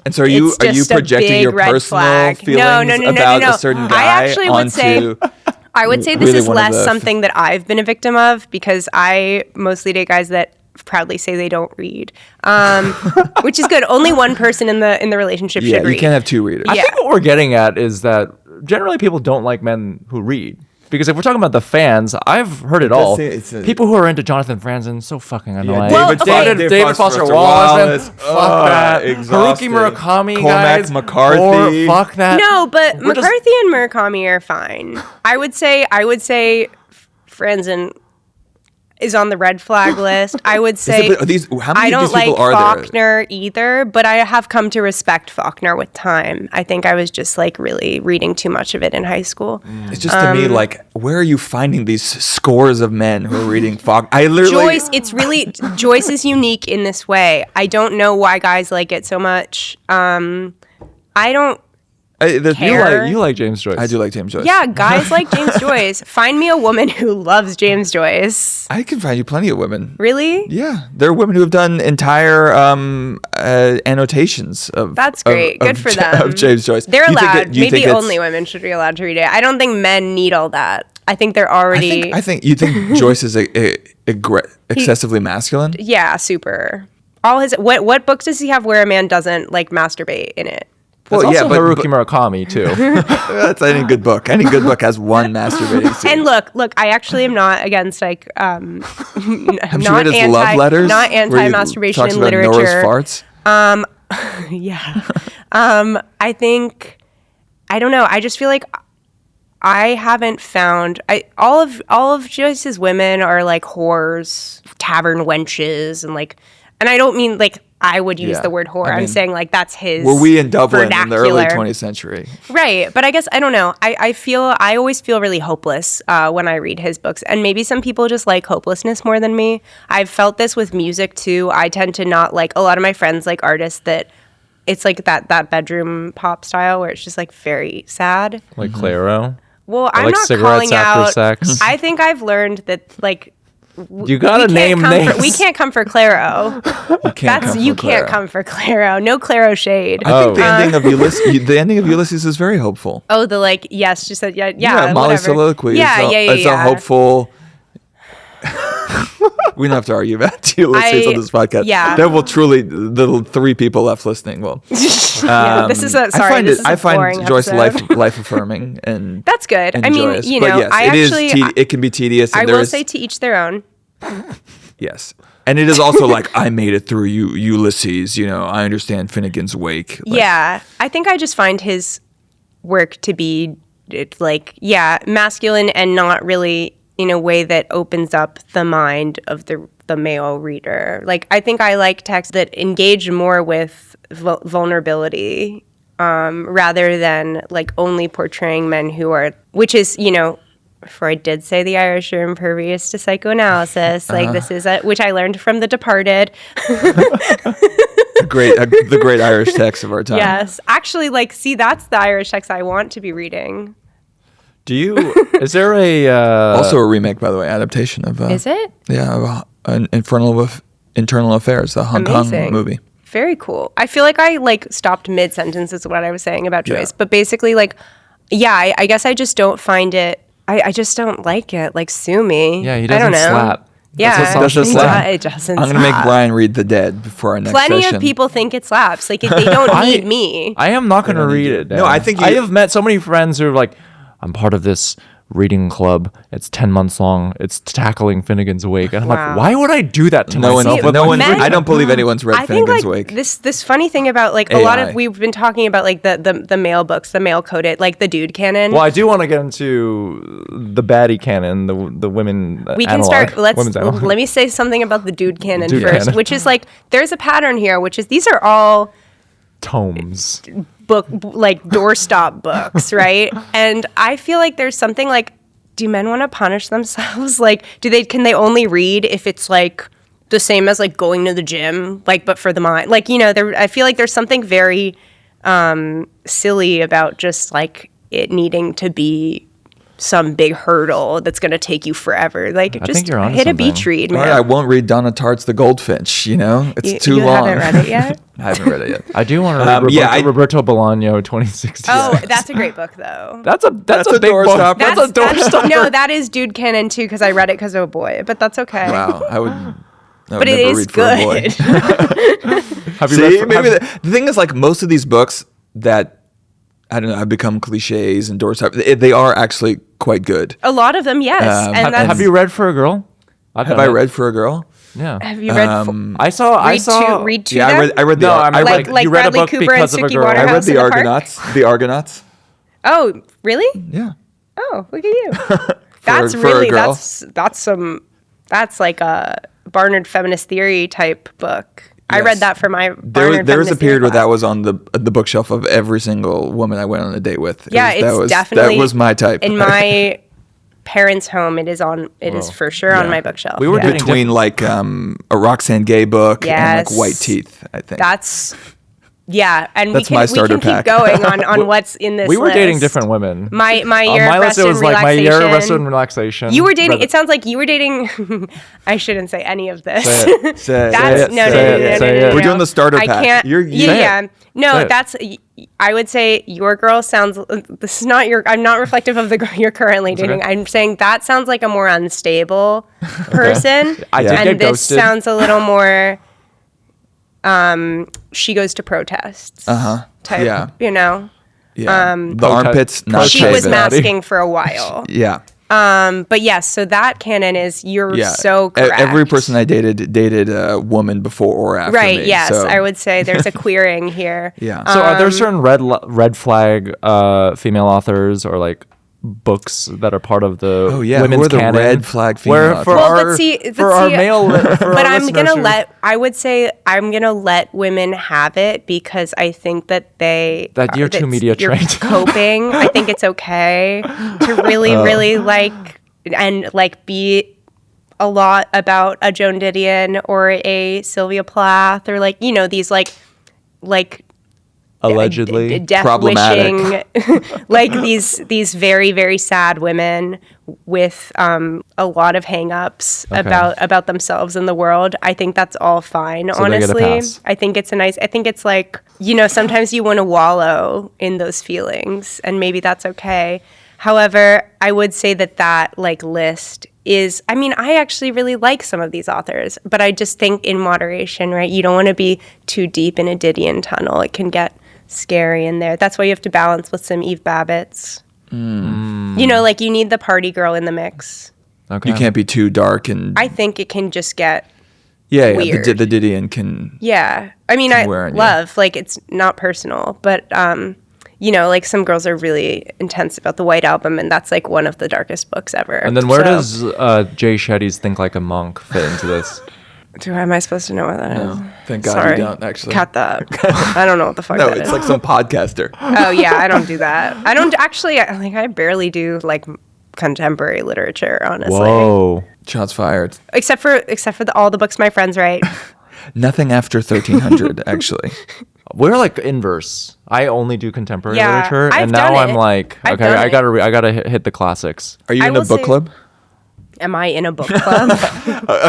And so are you just a projecting big your red personal flag. feelings No. about a certain guy I actually would onto? I would say this really is one of less the- something that I've been a victim of because I mostly date guys that proudly say they don't read, which is good. Only one person in the relationship Yeah, should you read. can't have two readers. I Yeah. think what we're getting at is that generally people don't like men who read. Because if we're talking about the fans, I've heard it all. it's a- People who are into Jonathan Franzen, so fucking annoying. David Foster Wallace, fuck that. exhausting. Haruki Murakami, Cormac guys. McCarthy. Or fuck that. No, but We're just- McCarthy and Murakami are fine. I would say Franzen is on the red flag list. I would say How many I of don't these like people are there? Faulkner either, but I have come to respect Faulkner with time. I think I was just like really reading too much of it in high school. It's just to me like, where are you finding these scores of men who are reading Faulkner? I literally Joyce is unique in this way. I don't know why guys like it so much. I don't care. You like James Joyce. I do like James Joyce. Yeah, guys like James Joyce. Find me a woman who loves James Joyce. I can find you plenty of women. Really? Yeah, there are women who have done entire annotations of. That's great. Good for them. Of James Joyce. They're You think allowed. you think Maybe it's- only women should be allowed to read it. I don't think men need all that. I think they're already. I think you think Joyce is excessively masculine. Yeah, super. All his what books does he have where a man doesn't like masturbate in it? That's Well, yeah, also but- Haruki Murakami too. That's any good book. Any good book has one masturbating scene. And look, I actually am not against like Have you read his love letters? not where he anti-masturbation talks in about Nora's literature. farts? Yeah. I think I don't know. I just feel like I haven't found all of Joyce's women are like whores, tavern wenches, and I don't mean like I would use Yeah. the word whore. I I'm mean, saying like that's his. Were we in Dublin in the early vernacular. 20th century? Right. But I guess I don't know. I always feel really hopeless when I read his books. And maybe some people just like hopelessness more than me. I've felt this with music too. I tend to not like a lot of my friends like artists that it's like that bedroom pop style where it's just like very sad. Like Clairo. Well, Or I'm like not cigarettes calling after out. sex. I think I've learned that like You gotta we can't name come names. we can't come for Clairo. You can't come for Clairo. No Clairo shade. I think the ending of Ulysses. The ending of Ulysses is very hopeful. Oh, the like yes, just said yeah, Molly's whatever. soliloquy. Yeah, It's a hopeful. We don't have to argue about Ulysses on this podcast. Yeah. There will truly the three people left listening will. Yeah, this is a sorry. I find boring Joyce episode. life affirming and That's good. and I mean, joyous. you But know, yes, I it is actually it can be tedious. I And there will is- say to each their own. yes, and it is also like I made it through Ulysses. You know, I understand Finnegan's Wake. Like, Yeah, I think I just find his work to be masculine and not really in a way that opens up the mind of the male reader. Like I think I like texts that engage more with vulnerability rather than like only portraying men who are, which is, you know, Freud did say the Irish are impervious to psychoanalysis. Like this is which I learned from The Departed. the great Irish text of our time. Yes, actually, like, see, that's the Irish text I want to be reading. Is there a Also a remake, by the way, adaptation of. Is it? Yeah, an Internal Affairs, the Hong Amazing. Kong movie. Very cool. I feel like I like stopped mid sentence is what I was saying about Joyce, Yeah. but basically, like, yeah, I guess I just don't find it. I just don't like it. Like, sue me. Yeah, he I doesn't don't know. slap. Yeah, That's what doesn't he slap. It doesn't. I'm gonna make slap. Brian read The Dead before our next Plenty session. of people think it slaps. Like, if they don't need me. I am not going to don't read need it. you. No, Dan. I think I you- have met so many friends who are like, I'm part of this reading club. It's 10 months long. It's tackling Finnegan's Wake. And I'm Wow. like, why would I do that to No one, myself? no one. men- I don't believe anyone's read I think Finnegan's like Wake. this funny thing about like a lot AI. of we've been talking about like the male books, the male coded, like the dude canon. Well, I do want to get into the baddie canon, the women We can analog, start. women's analog. Let me say something about the dude canon Dude first, canon. which is like there's a pattern here, which is these are all tomes. like doorstop books, right? And I feel like there's something like, do men want to punish themselves? Like, can they only read if it's like the same as like going to the gym, like but for the mind? Like, you know, I feel like there's something very silly about just like it needing to be some big hurdle that's going to take you forever. Like, think just you're onto hit a something. beach read, All man. right, I won't read Donna Tartt's The Goldfinch. You know, it's too you long. haven't read it yet? I haven't read it yet. I do want to read yeah, Roberto Bolaño 2016. Oh, that's a great book, though. That's a a big book. doorstopper. That's a doorstopper. No, that is dude canon too because I read it because of a boy, but that's okay. Wow, I would But it never is read for a boy. good. Have you See, read? maybe the thing is like most of these books that I don't know have become cliches and doorstop. They are actually quite good. A lot of them, yes. And that's, have you read For a Girl? Have I read For a Girl? Yeah. Have you read? I saw. read two Yeah, them? I read the. No, I I'm read, Like- like you read a Bradley book Cooper because and of a Suki girl. I read Waterhouse the in the Park? Argonauts. The Argonauts. Oh, really? Yeah. Oh, look at you. For a girl. That's some That's like a Barnard feminist theory type book. I Yes. read that for my There was a feminist period theory where that class. was on the bookshelf of every single woman I went on a date with. Definitely that was my type. In my parents' home, it is for sure on my bookshelf. We were yeah. dating Between like a Roxane Gay book and like Yes. White Teeth, I think. That's and That's we my can starter keep pack. going on what's in this. We were dating list. different women. My On year my of list, rest it was and like my year of rest relaxation. and relaxation. You were dating. But- It sounds like you were dating. I shouldn't say any of this. Say it. Say That's it. no. Say it. We're doing the starter I pack. can't. Say Yeah. it. No, Say it. that's. I would say your girl sounds. This is not your. I'm not reflective of the girl you're currently dating. okay. I'm saying that sounds like a more unstable person. I did and get this ghosted. sounds a little more. She goes to protests. Type. Yeah. You know. Yeah. the Protest- armpits not She shaven. was masking for a while. Yeah. But yes, so that canon is you're Yeah. so E- correct. Every person I dated a woman before or after right? me. Yes, so, I would say there's a queering here. Yeah. So are there certain red flag female authors or like books that are part of the Oh, yeah. Who women's are the canon? red flag female Where authors? for Well, our but see, for our male for but our I'm gonna listeners who- I would say I'm gonna let women have it because I think that That you're too media you're trained. coping. I think it's okay to really, really like and like be a lot about a Joan Didion or a Sylvia Plath or like these like allegedly death problematic. wishing like these very, very sad women with a lot of hang-ups about themselves and the world. I think that's all fine. So they get a honestly, pass. I think it's like sometimes you want to wallow in those feelings and maybe that's okay. However, I would say that like list is, I actually really like some of these authors, but I just think in moderation, right? You don't want to be too deep in a Didion tunnel. It can get scary in there. That's why you have to balance with some Eve Babbitts. Like you need the party girl in the mix. Okay. You can't be too dark and I think it can just get, yeah. weird. The Didion can. yeah. I mean, I wear on you. love, like, it's not personal, but, like some girls are really intense about the White Album, and that's like one of the darkest books ever. And then where So- does Jay Shetty's Think Like a Monk fit into this? Am I supposed to know what that is? Thank God Sorry. you don't actually. Cut that. I don't know what the fuck No, that it's is. like some podcaster. Oh yeah, I don't do that. I don't actually. I barely do like contemporary literature, honestly. Whoa. Shots fired. Except for all the books my friends write. Nothing after 1300, actually. We're like inverse. I only do contemporary Yeah, literature, I've and now done I'm it. like, I've okay, done I it. gotta I gotta hit the classics. Are you I in a will book say- club? Am I in a book club?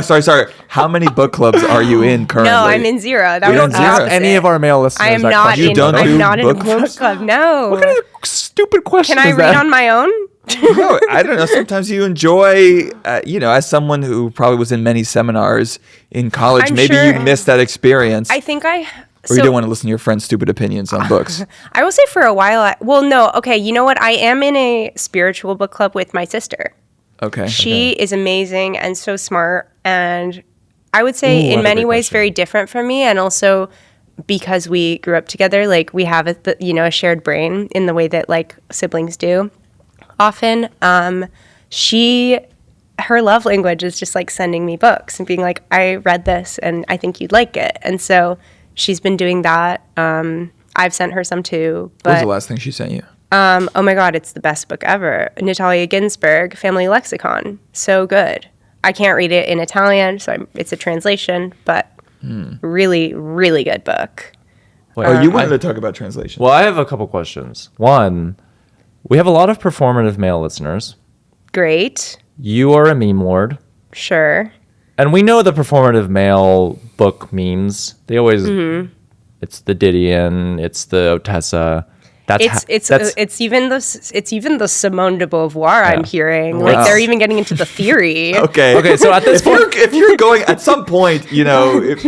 Sorry. How many book clubs are you in currently? No, I'm in zero. That You're was in the zero? opposite. Any of our male listeners? I am that not question- You in. don't I'm do not in a book book clubs? club. No. Stupid question. Can I is read that? on my own? No, I don't know. Sometimes you enjoy, as someone who probably was in many seminars in college, I'm maybe sure- you missed that experience. I think I. or you so- didn't want to listen to your friend's stupid opinions on books. I will say for a while. Okay. You know what? I am in a spiritual book club with my sister. Okay. She is amazing and so smart, and I would say Ooh, in what a many great ways question. very different from me, and also because we grew up together, like we have a shared brain in the way that like siblings do. Often, her love language is just like sending me books and being like, I read this and I think you'd like it, and so she's been doing that. I've sent her some too, What was the but last thing she sent you? oh my God, it's the best book ever. Natalia Ginsburg, Family Lexicon. So good. I can't read it in Italian, so it's a translation, but really, really good book. Wait, You wanted to talk about translation. Well, I have a couple questions. One, we have a lot of performative male listeners. Great. You are a meme lord. Sure. And we know the performative male book memes. They always, it's the Didion, it's the Otessa. That's It's even the Simone de Beauvoir I'm hearing. Like Wow. they're even getting into the theory. Okay. so at this point, If you're going at some point, if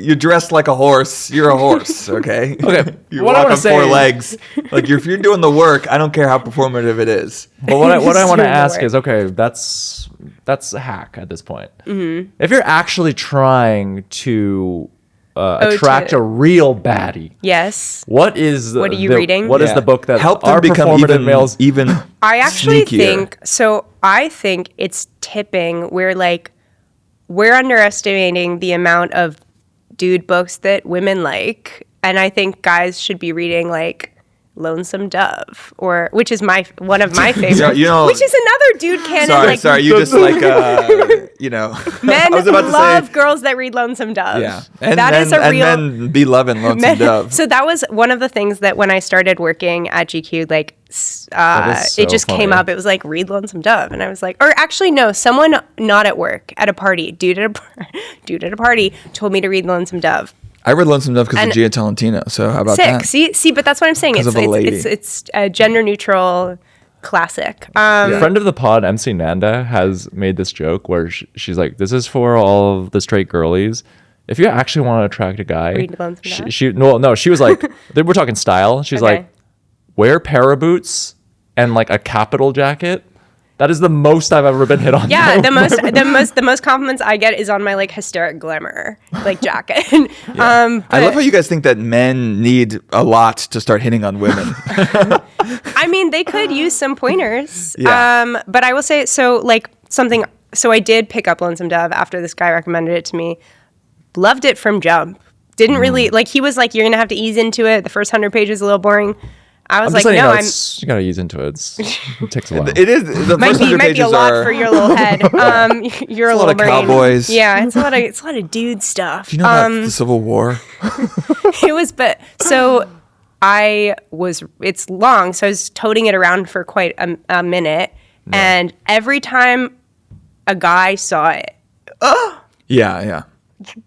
you're dressed like a horse, you're a horse. Okay. Okay, You what I walk wanna on four say- legs. Like if you're doing the work, I don't care how performative it is. but what I want to Doing the ask work. is, okay, that's a hack at this point. If you're actually trying to attract to- a real baddie, Yes. what is What are you reading? What is Yeah. the book that help our them become performative males? even I actually sneakier. think it's tipping where like we're underestimating the amount of dude books that women like, and I think guys should be reading like Lonesome Dove, which is one of my favorites, which is another dude canon. Sorry, you just like men love girls that read Lonesome Dove. Yeah, and men be loving Lonesome Dove. So that was one of the things that when I started working at GQ, like it just came up. It was like, read Lonesome Dove, and I was like, or actually no, someone not at work at a party, dude at a party told me to read Lonesome Dove. I read Lonesome Dove because of Gia Tolentino. So how about that? See, but that's what I'm saying. It's a gender neutral classic. Friend of the pod, MC Nanda, has made this joke where she's like, "This is for all of the straight girlies. If you actually want to attract a guy, read Lonesome Dove." She was like, we're talking style. She's like, wear para boots and like a capital jacket. That is the most I've ever been hit on. Yeah, the most compliments I get is on my like hysteric glamour like jacket. I love how you guys think that men need a lot to start hitting on women. I mean, they could use some pointers. Yeah. But I will say so I did pick up Lonesome Dove after this guy recommended it to me. Loved it from jump. Didn't really like. He was like, "You're gonna have to ease into it. The first 100 pages is a little boring." I was like, "No, you gotta ease into it. It takes a while. It is the might first 100 be pages a lot for your little head. You're a lot little of brain. cowboys. Yeah, it's a lot of dude stuff. Do you know about the Civil War? It was, but so it's long, so I was toting it around for quite a minute, and every time a guy saw it, Yeah.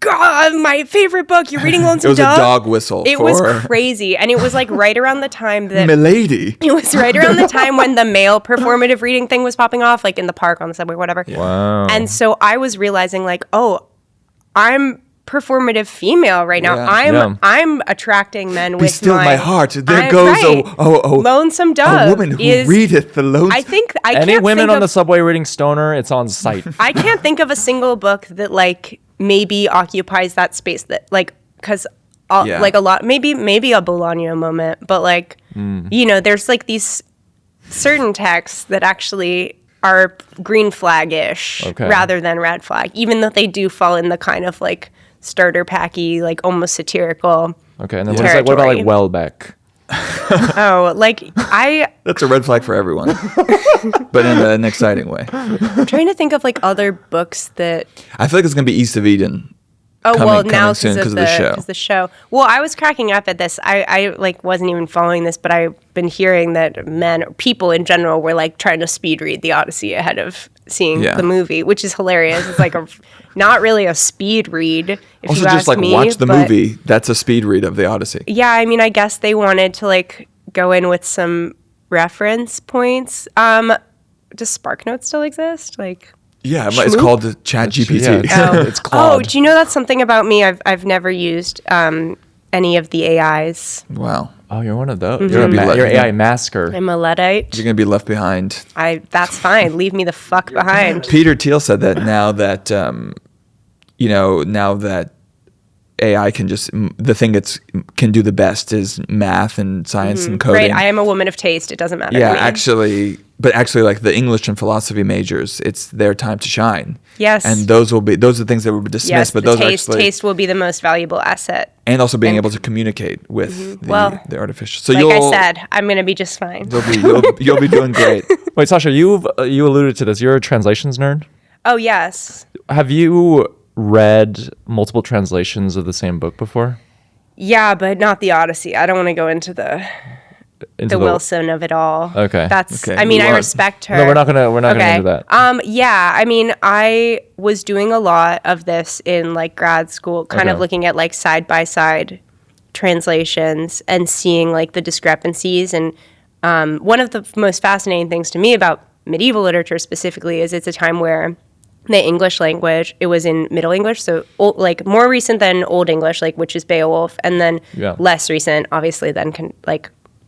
God, my favorite book. You're reading Lonesome It was Dove? a dog whistle. It was crazy, and it was like right around the time that Milady. It was right around the time when the male performative reading thing was popping off, like in the park, on the subway, whatever. Wow. And so I was realizing, like, oh, I'm performative female right now. Yeah. I'm attracting men with still my heart. There goes Lonesome Dove. A woman who readeth the lonesome. I think any women on the subway reading Stoner, it's on site. I can't think of a single book that like maybe occupies that space that like because like a lot maybe a Bolaño moment, but like there's like these certain texts that actually are green flag-ish rather than red flag, even though they do fall in the kind of like starter packy, like almost satirical. Okay, and then what about like Welbeck? That's a red flag for everyone, but in an exciting way. I'm trying to think of like other books that I feel like it's gonna be East of Eden. Now soon because of the show. Well, I was cracking up at this. I like wasn't even following this, but I've been hearing that people in general were like trying to speed read the Odyssey ahead of seeing the movie, which is hilarious. It's like not really a speed read. If also, you just ask like me, watch the movie. That's a speed read of the Odyssey. Yeah, I mean, I guess they wanted to like go in with some reference points. Does SparkNote still exist? Like. Yeah, it's called the Chat GPT. It's Claude. Oh, do you know that's something about me? I've never used any of the AIs. Wow. Oh, you're one of those. Mm-hmm. You're AI masker. I'm a Luddite. You're gonna be left behind. That's fine. Leave me the fuck behind. Peter Thiel said that now that now that AI can the thing can do the best is math and science and coding. Right. I am a woman of taste. It doesn't matter. Yeah, to me. actually, like the English and philosophy majors, it's their time to shine. Yes. And those are the things that were dismissed. Yes, but those taste will be the most valuable asset. And also being able to communicate with the artificial. So like I said, I'm gonna be just fine. You'll be doing great. Wait, Sasha, you alluded to this. You're a translations nerd. Oh yes. Have you read multiple translations of the same book before? Yeah, but not the Odyssey. I don't want to go into the Wilson of it all. Okay. I mean, I respect her. No, we're not gonna do that. Yeah, I mean, I was doing a lot of this in like grad school, kind of looking at like side by side translations and seeing like the discrepancies. And one of the most fascinating things to me about medieval literature specifically is it's a time where the English language, it was in Middle English, so like more recent than Old English, like which is Beowulf, and then less recent, obviously, than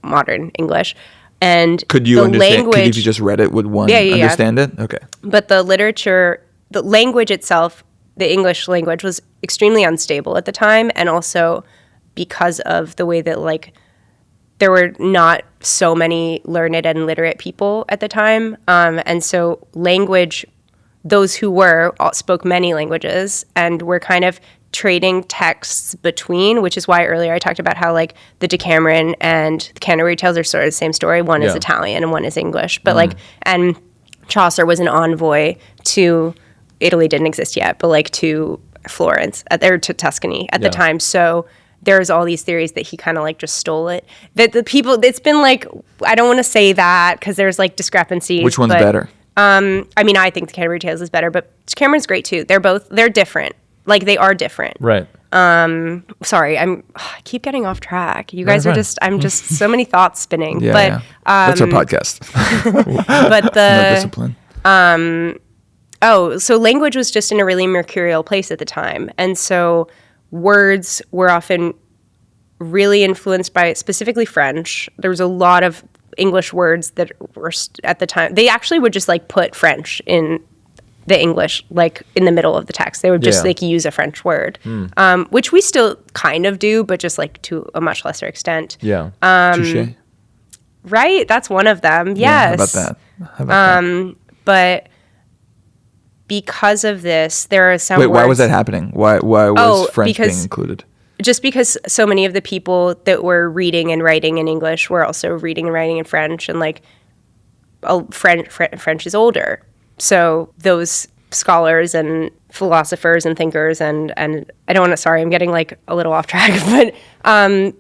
modern English. And could you understand? If you just read it, would one understand it? Okay. But the literature, the language itself, the English language was extremely unstable at the time, and also because of the way that like there were not so many learned and literate people at the time, and so language those who were spoke many languages and were kind of trading texts between, which is why earlier I talked about how like the Decameron and the Canterbury Tales are sort of the same story. One is Italian and one is English, but like, and Chaucer was an envoy to Italy, didn't exist yet, but like to Florence or to Tuscany at the time. So there's all these theories that he kind of like just stole it. That the people, it's been like, I don't want to say that because there's like discrepancies. Which one's better? I mean, I think the Canterbury Tales is better, but Cameron's great too. They're different. Like they are different. Right. Sorry, I keep getting off track. You guys are I'm just so many thoughts spinning. But that's our podcast. But No discipline. So language was just in a really mercurial place at the time. And so words were often really influenced by specifically French. There was a lot of English words that were at the time. They actually would just like put French in the English, like in the middle of the text. They would just like use a French word, which we still kind of do, but just like to a much lesser extent. Yeah. Touché. Right? That's one of them. Yes. How about that? But because of this, there are some Wait, words. why was that happening? Why was French being included? Just because so many of the people that were reading and writing in English were also reading and writing in French, and like French is older. So those scholars and philosophers and thinkers and I don't want to, sorry, I'm getting like a little off track, but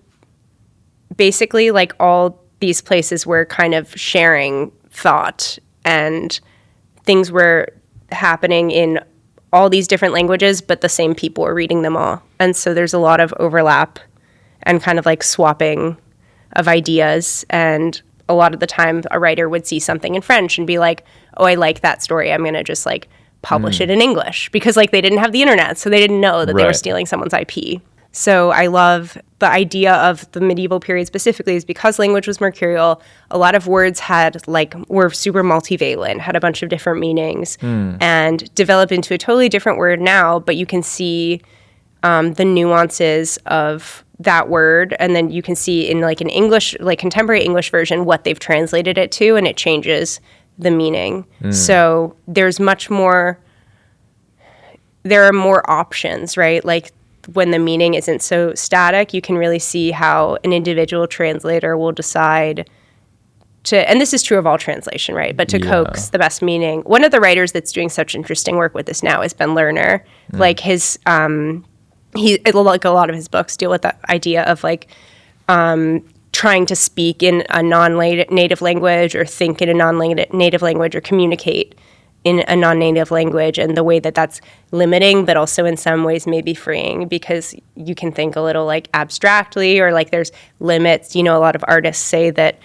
basically like all these places were kind of sharing thought and things were happening in all these different languages, but the same people were reading them all. And so there's a lot of overlap and kind of like swapping of ideas. And a lot of the time a writer would see something in French and be like, oh, I like that story. I'm going to just like publish it in English, because like they didn't have the internet. So they didn't know that they were stealing someone's IP. So I love the idea of the medieval period specifically is because language was mercurial. A lot of words were super multivalent, had a bunch of different meanings and developed into a totally different word now. But you can see the nuances of that word. And then you can see in like an English, like contemporary English version, what they've translated it to, and it changes the meaning. So there's much more, there are more options, right? Like when the meaning isn't so static, you can really see how an individual translator will decide to, and this is true of all translation, right? But to coax the best meaning. One of the writers that's doing such interesting work with this now is Ben Lerner. Like his, like a lot of his books deal with that idea of like trying to speak in a non-native language or think in a non-native language or communicate in a non-native language, and the way that that's limiting, but also in some ways maybe freeing, because you can think a little like abstractly, or like there's limits. You know, a lot of artists say that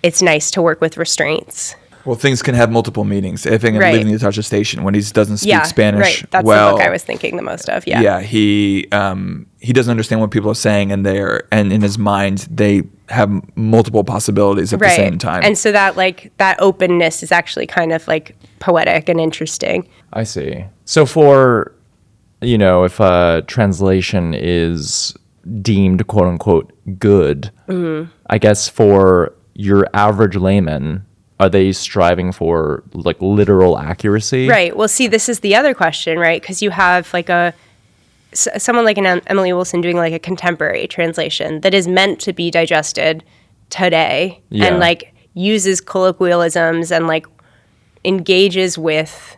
it's nice to work with restraints. Well, things can have multiple meanings. I think in Leaving the Touch of Station, when he doesn't speak Spanish right. That's the book I was thinking the most of. Yeah, he doesn't understand what people are saying, and in his mind they have multiple possibilities at the same time. And so that like that openness is actually kind of like poetic and interesting. I see. So for, if a translation is deemed quote unquote good, I guess for your average layman, are they striving for like literal accuracy? Right. Well, see, this is the other question, right? Because you have like someone like an Emily Wilson doing like a contemporary translation that is meant to be digested today and like uses colloquialisms and like engages with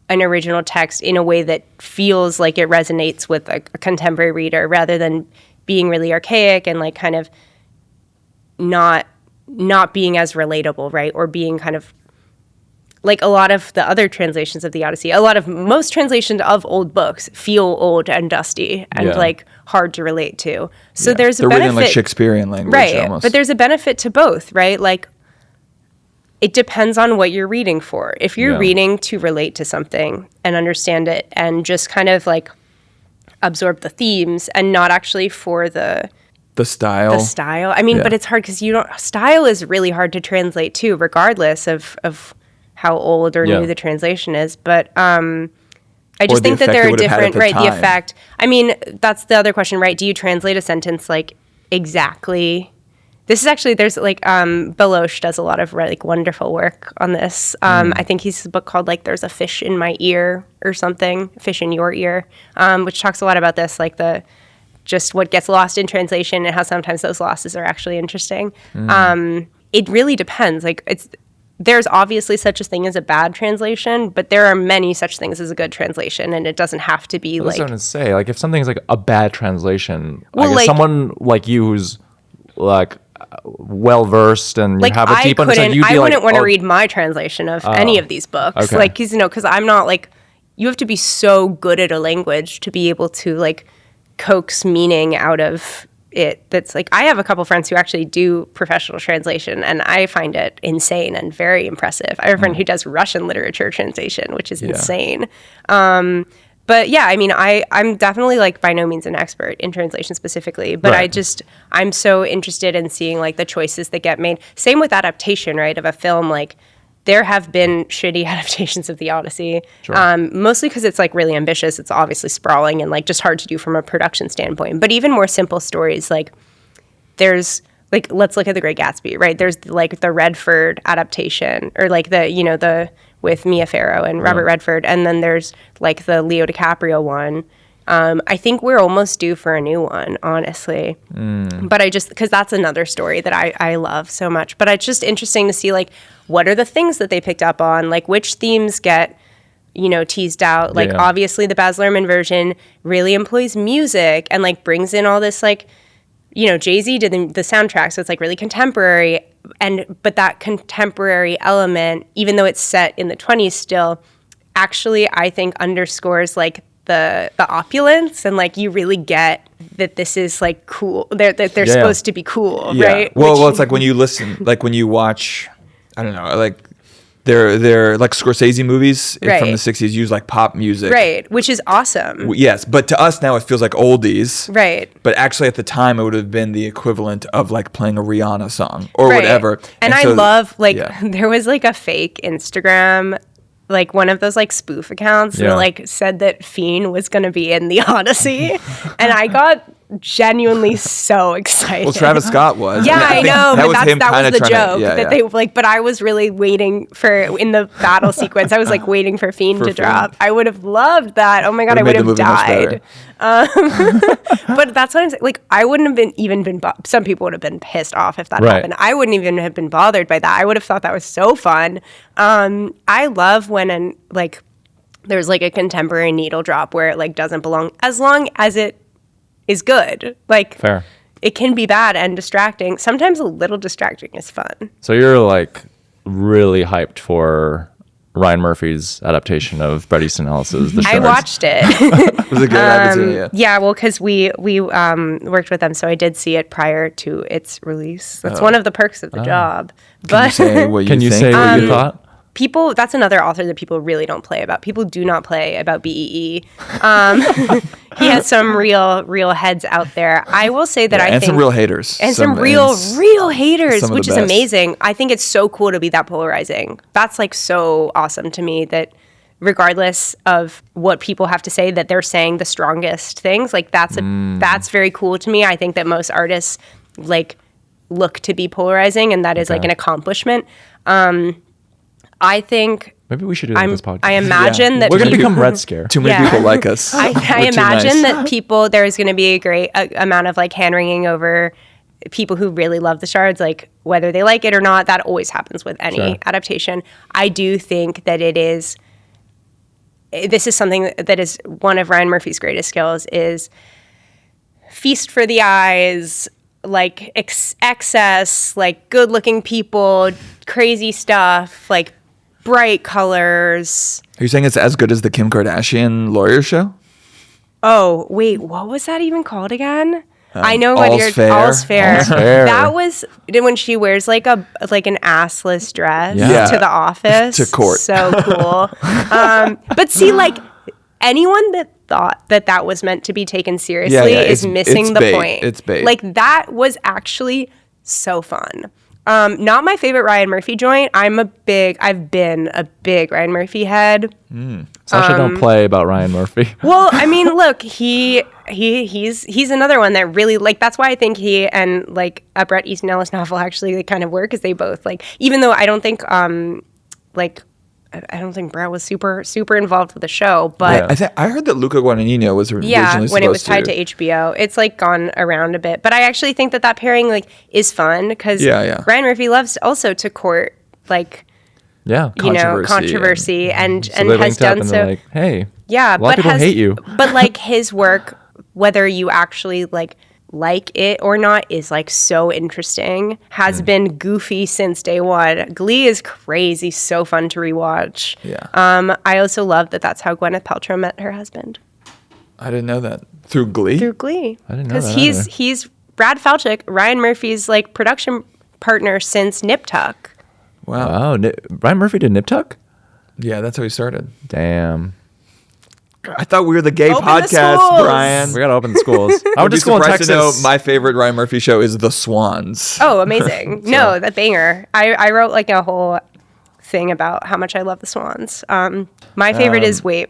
an original text in a way that feels like it resonates with a contemporary reader, rather than being really archaic and like kind of not being as relatable, right? Or being kind of like a lot of the other translations of the Odyssey, most translations of old books feel old and dusty and like hard to relate to. So there's a benefit. They're written like Shakespearean language, right? Almost. But there's a benefit to both, right? Like it depends on what you're reading for. If you're reading to relate to something and understand it and just kind of like absorb the themes and not actually for the style. The style. I mean, but it's hard because style is really hard to translate too, regardless of how old or new the translation is. But I just think that there are different, right? The effect. I mean, that's the other question, right? Do you translate a sentence like exactly This is actually, there's like, Beloche does a lot of like wonderful work on this. I think he's a book called like There's a Fish in My Ear or something, Fish in Your Ear, which talks a lot about this, like just what gets lost in translation and how sometimes those losses are actually interesting. It really depends. Like there's obviously such a thing as a bad translation, but there are many such things as a good translation, and it doesn't have to be That's like. what I'm gonna say. Like if something's like a bad translation, Well, like like- someone like you who's like well versed and Like you have a deep I understanding, you'd be wouldn't want to oh, read my translation of any of these books, okay. like because I'm not like, you have to be so good at a language to be able to like coax meaning out of it. That's like, I have a couple friends who actually do professional translation, and I find it insane and very impressive. I have a friend who does Russian literature translation, which is insane. But yeah, I mean, I'm definitely like by no means an expert in translation specifically, but Right. I'm so interested in seeing like the choices that get made. Same with adaptation, right, of a film. Like there have been shitty adaptations of the Odyssey, mostly because it's like really ambitious. It's obviously sprawling and like just hard to do from a production standpoint. But even more simple stories, like there's like, let's look at The Great Gatsby, right? There's like the Redford adaptation, or like the with Mia Farrow and Robert Redford, and then there's like the Leo DiCaprio one. I think we're almost due for a new one, honestly. But because that's another story that I love so much. But it's just interesting to see like what are the things that they picked up on, like which themes get teased out. Like obviously the Baz Luhrmann version really employs music and like brings in all this like. Jay-Z did the soundtrack, so it's like really contemporary, but that contemporary element, even though it's set in the 20s still, actually I think underscores like the opulence, and like you really get that this is like cool. They're supposed to be cool, right? Well, it's like when you listen, like when you watch, I don't know, like they're like Scorsese movies from the 60s use like pop music. Right, which is awesome. Yes, but to us now it feels like oldies. Right. But actually at the time it would have been the equivalent of like playing a Rihanna song or whatever. And I so, love like there was like a fake Instagram, like one of those like spoof accounts that like said that Fiend was going to be in the Odyssey, and I got genuinely so excited. Well, Travis Scott was. Yeah, I know, but that was the trying joke to, that they like. But I was really waiting for in the battle sequence. I was like waiting for Fiend to drop. I would have loved that. Oh my god, I would have died. But that's what I'm saying. Like, I wouldn't have been. Some people would have been pissed off if that happened. I wouldn't even have been bothered by that. I would have thought that was so fun. I love when there's like a contemporary needle drop where it like doesn't belong, as long as it is good. Like, fair. It can be bad and distracting. Sometimes a little distracting is fun. So you're like really hyped for Ryan Murphy's adaptation of Bret Easton Ellis's The Shards. I watched it. It was a good opportunity. Yeah, well, because we worked with them, so I did see it prior to its release. That's one of the perks of the job. Can you say what you Can you think? say what you thought? People, that's another author that people really don't play about. People do not play about BEE. He has some real heads out there. I will say that I think... And some real haters. And some real haters, which is best. amazing. I think it's so cool to be that polarizing. That's like so awesome to me, that regardless of what people have to say, that they're saying the strongest things. Like that's very cool to me. I think that most artists like look to be polarizing, and that is like an accomplishment. I think Maybe we should do that on this podcast. I imagine that We're going to people- become Red Scare. Too many people like us. I We're too imagine nice. that there's going to be a great amount of like hand wringing over people who really love the Shards, like whether they like it or not. That always happens with any adaptation. I do think that this is something that is one of Ryan Murphy's greatest skills, is feast for the eyes, like excess, like good looking people, crazy stuff, like bright colors. Are you saying it's as good as the Kim Kardashian lawyer show? Oh, wait, what was that even called again? I know what All's you're... Fair. All's Fair. All's Fair. That was when she wears like an assless dress Yeah. to the office. To court. So cool. But see, like, anyone that thought that was meant to be taken seriously is missing it's the bait. point. It's bait. Like, that was actually so fun. Not my favorite Ryan Murphy joint. I've been a big Ryan Murphy head. Sasha don't play about Ryan Murphy. Well, I mean, look, he's another one that really, like, that's why I think he and, like, a Bret Easton Ellis novel actually like, kind of work, because they both, like, even though I don't think, like, I don't think Bret was super involved with the show, but I heard that Luca Guadagnino was originally when it was tied to HBO, it's like gone around a bit. But I actually think that pairing like is fun because Ryan Murphy loves also to court like controversy and has done so. Like, hey, yeah, a lot of people hate you, but like his work, whether you actually like it or not, is like so interesting, has been goofy since day one. Glee is crazy, so fun to rewatch. I also love that's how Gwyneth Paltrow met her husband. I didn't know that. Through Glee? Through Glee. I didn't know that because he's Brad Falchuk, Ryan Murphy's like production partner since Nip Tuck. Wow. Ryan Murphy did Nip Tuck? Yeah, that's how he started. Damn. I thought we were the gay podcast, Brian. We gotta open the schools. I went to school in Texas. To know my favorite Ryan Murphy show is The Swans. Oh, amazing! No, that banger. I wrote like a whole thing about how much I love The Swans. My favorite is I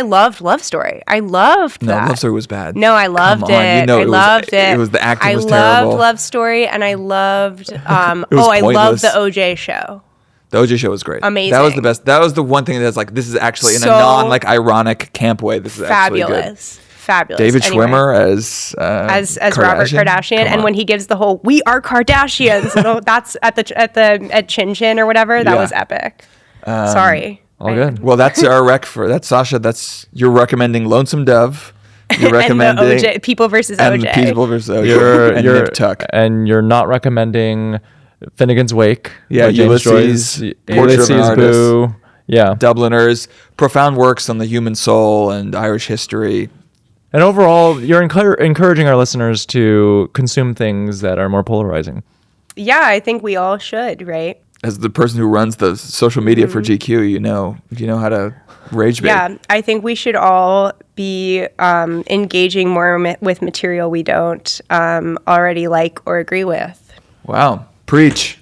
loved Love Story. I loved that. No, Love Story was bad. No, I loved it. You know, I loved it. It was the acting was terrible. terrible. I loved Love Story, and I loved. I pointless. loved the OJ show. The OJ show was great. Amazing. That was the best. That was the one thing that's like, this is actually in a non like ironic camp way. This is fabulous. Fabulous. David Schwimmer as Robert Kardashian, and when he gives the whole "We are Kardashians," that's at Chin Chin or whatever. That was epic. Sorry. All good. Well, that's our that's Sasha. That's you're recommending Lonesome Dove. You're recommending and the People versus OJ. And People versus OJ. And Nip Tuck. And you're not recommending Finnegan's Wake. Yeah, Ulysses, Boo. Yeah, Dubliners, profound works on the human soul and Irish history. And overall, you're encouraging our listeners to consume things that are more polarizing. Yeah, I think we all should, right? As the person who runs the social media for GQ, you know how to rage bait. Yeah, I think we should all be engaging more with material we don't already like or agree with. Wow. Preach.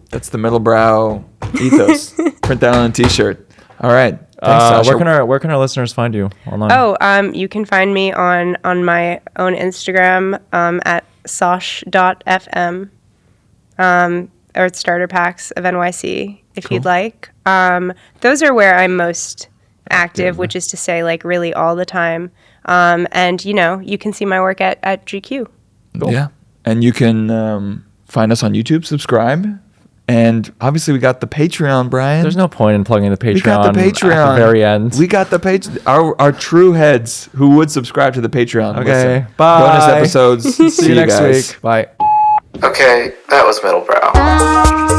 That's the Middlebrow ethos. Print that on a t-shirt. All right. Thanks, Sasha. Where can our listeners find you online? You can find me on my own Instagram at sosh.fm or Starterpacks of NYC if you'd like. Those are where I'm most active, which is to say like really all the time. And you can see my work at GQ. Cool. Yeah. And you can find us on YouTube, subscribe. And obviously, we got the Patreon, Brian. There's no point in plugging the Patreon. We got the Patreon at the very end. We got the our true heads who would subscribe to the Patreon. Okay, listen. bye. Bonus episodes. See you next guys. week. Bye. Okay, that was Middlebrow.